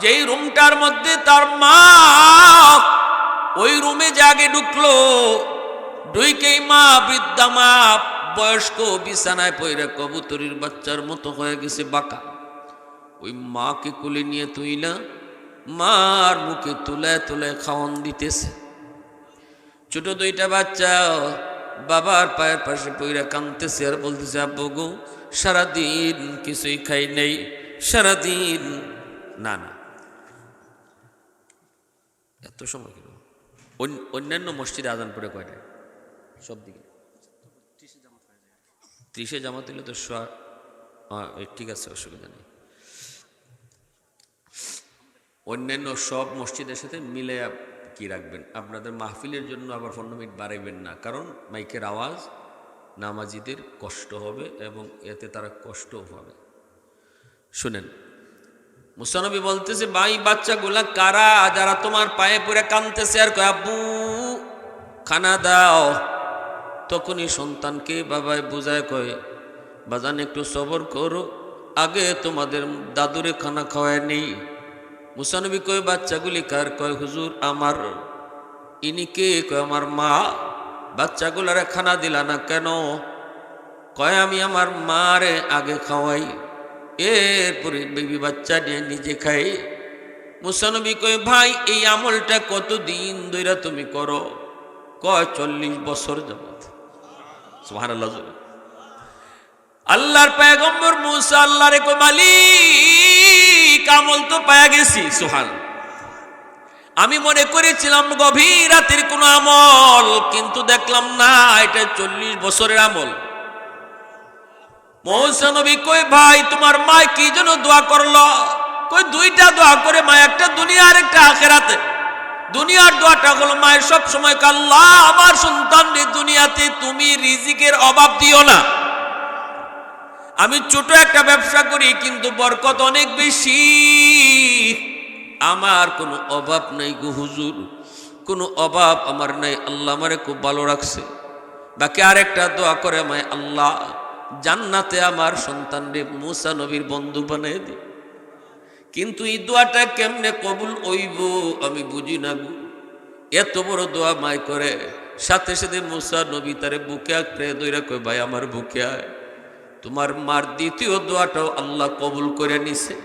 যেই রুমটার মধ্যে তার মা, ওই রুমে যে আগে ঢুকলো, ঢুইকেই মা, বৃদ্ধা মা, বয়স্ক, বিছানায় পইরা কবুতরের বাচ্চার মতো হয়ে গেছে বাঁকা। ওই মাকে কোলে নিয়ে তুইলা মার মুখে তুলায় তুলায় খাওয়ান দিতেছে। ছোট 2টা বাচ্চা বাবার পায়ের পাশে পইরা কাঁদতেছে আর বলতেছে, আব্বু গো সারাদিন কিছুই খাই নাই, সারাদিন। না না, এত সময় কেন? অন্যান্য মসজিদে আজান পড়ে কয়টায়? সব দিকে 30-এ জামাত হইলে তো ঠিক আছে, অসুবিধা নেই। অন্যান্য সব মসজিদের সাথে মিলে কি রাখবেন, আপনাদের মাহফিলের জন্য আবার 15 মিনিট বাড়াইবেন না, কারণ মাইকের আওয়াজ নামাজিদের কষ্ট হবে এবং এতে তারা কষ্টও পাবে। শুনেন, মূসা নবী বলতেছে, ভাই বাচ্চাগুলা কারা যারা তোমার পায়ে পড়ে কাঁদতেছে আর কয় আব্বু খানা দাও? তখনই সন্তানকে বাবায় বুঝায় কয়, বাজান একটু সবর করো, আগে তোমাদের দাদুরে খানা খাওয়ায় নেই। মূসা নবী কয়, বাচ্চাগুলি কার? কয় হুজুর আমার। ইনি কে? কয় আমার মা। বাচ্চাগুলারে খানা দিলা না কেন? কয় আমি আমার মারে আগে খাওয়াই, এরপরে বেবি বাচ্চা নিয়ে নিজে খাই। মূসা নবী কয়, ভাই এই আমলটা কতদিন ধরে তুমি করো? কয় 40 বছর যাবত। সুবহানাল্লাহ। আল্লাহর পয়গম্বর মূসা আল্লাহরে কয়, মালিক আমল তো পায়া গেছি। সুবহানাল্লাহ। আমি মনে করেছিলাম গভীর রাতের কোনো আমল, কিন্তু দেখলাম না, এটা 40 বছরের আমল। মুসা নবী কই, ভাই তোমার মা কি জন্য দোয়া করলো? কই, দুইটা দোয়া করে মা, একটা দুনিয়া আর একটা আখিরাতে। দুনিয়ার দোয়াটা হলো মায়ের সব সময়, আল্লাহ আমার সন্তানদের দুনিয়াতে তুমি রিজিকের অভাব দিও না। আমি ছোট একটা ব্যবসা করি, কিন্তু বরকত অনেক বেশি, আমার কোনো অভাব নাই গো হুজুর, কোনো অভাব আমার নাই, আল্লাহ আমারে খুব ভালো রাখছে। বাকি আরেকটা দোয়া করে মায়, আল্লাহ জান্নাতে আমার সন্তানরে মুসা নবীর বন্ধু বানাই দি। কিন্তু এই দোয়াটা কেমনে কবুল হইব আমি বুঝি না গো। এত বড় দোয়া মায় করে, সাথে সাথে মুসা নবী তারে বুকে আঁকড়ে দইরা কই, ভাই আমার বুকে আয়। তোমার মার দ্বিতীয় দোয়াটাও আল্লাহ কবুল করে নিছে।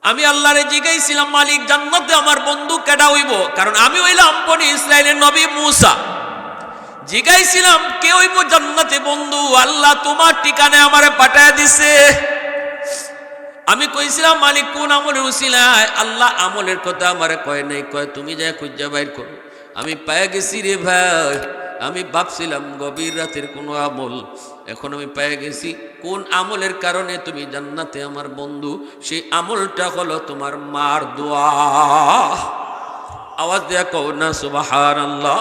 আমি আল্লাহরে জিজ্ঞাসিলাম, মালিক জান্নাতে আমার বন্ধু কেডা হইব? কারণ আমি হইলাম বনি ইসরাইলের নবী মুসা। জিজ্ঞাসিলাম কে হইব জান্নাতে বন্ধু? আল্লাহ তোমার ঠিকানায় আমারে পাঠায় দিছে। আমি কইছিলাম, মালিক কোন আমলের উসিলায়? আল্লাহ আমলের কথা আমারে কয় নাই, কয় তুমি যা খুঁজা বাইর করো। আমি পায়ে গেছি রে ভাই। আমি ভাবছিলাম গভীর রাতের কোনো আমল, এখন আমি পেয়ে গেছি কোন আমলের কারণে তুমি জান্নাতে আমার বন্ধু। সেই আমলটা হলো তোমার মার দোয়া। আওয়াজ দেয়া কও না সুবহানাল্লাহ।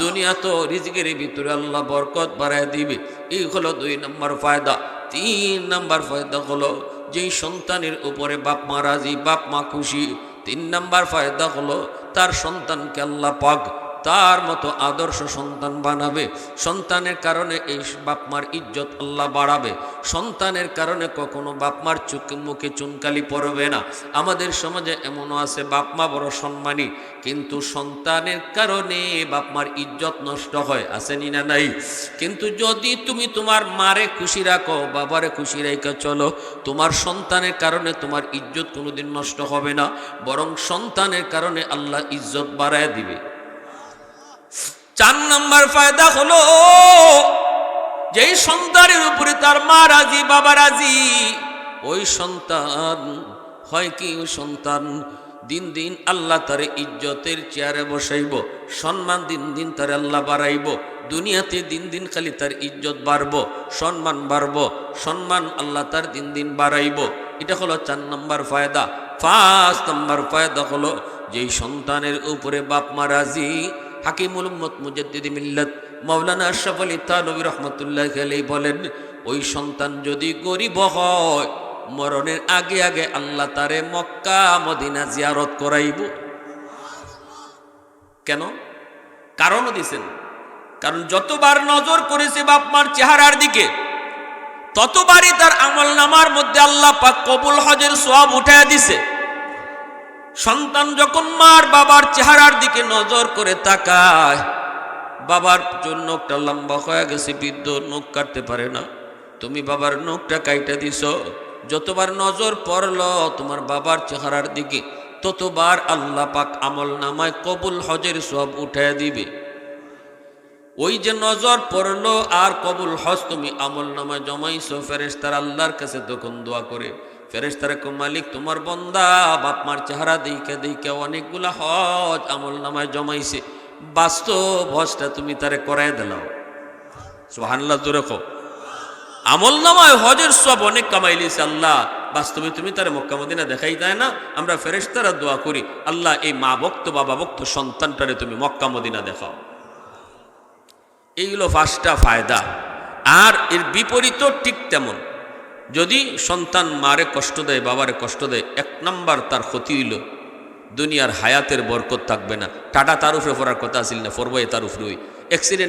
দুনিয়া তো রিজিকের ভিতরে আল্লাহ বরকত বাড়ায় দিবে, এই হলো 2 নম্বর ফায়দা। 3 নম্বর ফায়দা হলো যেই সন্তানের উপরে বাপ মা রাজি, বাপ মা খুশি। 3 নম্বর ফায়দা হলো তার সন্তানকে আল্লাহ পাক তার মতো আদর্শ সন্তান বানাবে। সন্তানের কারণে এই বাপ মার ইজ্জত আল্লাহ বাড়াবে। সন্তানের কারণে কখনো বাপ মার চোখে মুখে চুনকালি পড়বে না। আমাদের সমাজে এমনও আছে বাপ মা বড় সম্মানী, কিন্তু সন্তানের কারণে বাপ মার ইজ্জত নষ্ট হয়, আসেনি না নাই? কিন্তু যদি তুমি তোমার মারে খুশি রাখো, বাবারে খুশি রেখে চলো, তোমার সন্তানের কারণে তোমার ইজ্জত কোনোদিন নষ্ট হবে না, বরং সন্তানের কারণে আল্লাহ ইজ্জত বাড়ায় দিবে। 4 নম্বর ফায়দা হলো যেই সন্তানের উপরে তার মা রাজি, বাবা রাজি, ওই সন্তান হয় কি, ওই সন্তান দিন দিন আল্লাহ তার ইজ্জতের চেয়ারে বসাইব, সম্মান দিন দিন তার আল্লাহ বাড়াইব। দুনিয়াতে দিন দিন খালি তার ইজ্জত বাড়ব, সম্মান বাড়ব, সম্মান আল্লাহ তার দিন দিন বাড়াইব। এটা হলো 4 নম্বর ফায়দা। 5 নম্বর ফায়দা হলো যেই সন্তানের উপরে বাপ মা রাজি। হাকিমুল উম্মত মুজাদ্দিদ মিল্লাত মাওলানা আশরাফ আলী থানভী রহমাতুল্লাহি আলাইহি বলেন, ওই সন্তান যদি গরিব হয়, মরণের আগে আগে আল্লাহ তারে মক্কা মদিনা জিয়ারত করাইব। কেন? কারণও দিছেন। কারণ যতবার নজর করেছে বাপ মার চেহারার দিকে, ততবারই তার আমল নামার মধ্যে আল্লাহ পাক কবুল হজের সওয়াব উঠায়া দিছে। সন্তান যখন মার বাবার চেহারার দিকে নজর করে তাকায়, বাবার জন্য নখটা লম্বা হয়ে গেছে, বৃদ্ধ নখ কাটতে পারে না, তুমি বাবার নখটা কাইটা দিছ। যতবার নজর পড়ল তোমার বাবার চেহারার দিকে, ততবার আল্লাহ পাক আমল নামায় কবুল হজের সওয়াব উঠায় দিবে। ওই যে নজর পড়লো আর কবুল হজ তুমি আমল নামায় জমাইছো, ফেরেশতারা আল্লাহর কাছে তখন দোয়া করে, ফেরেশতারা কো, মালিক তোমার বান্দা বাপ মার চেহারা দেখে দেখে অনেকগুলা হজ আমল নামায় জমাইছে, বাস্তব হজটা তুমি তারে করায় দিলাও। সুবহানাল্লাহ জোরে কও। আমল নামায় হজের সব অনেক কামাইলিছে আল্লাহ, বাস্তবে তুমি তারে মক্কা মদিনা দেখাই দেয় না। আমরা ফেরেশতারা দোয়া করি, আল্লাহ এই মা ভক্ত বাবা ভক্ত সন্তানটারে তুমি মক্কা মদিনা দেখাও। এইগুলো 5টা ফায়দা। আর এর বিপরীত ঠিক তেমন, যদি সন্তান মারে কষ্ট দেয়, বাবারে কষ্ট দেয়, 1 নম্বর তার ক্ষতি হইল দুনিয়ার হায়াতের বরকত থাকবে না। টাটা তার উপরে পড়ার কথা আসিল না, পড়বো তার উপরে। অ্যাক্সিডেন্ট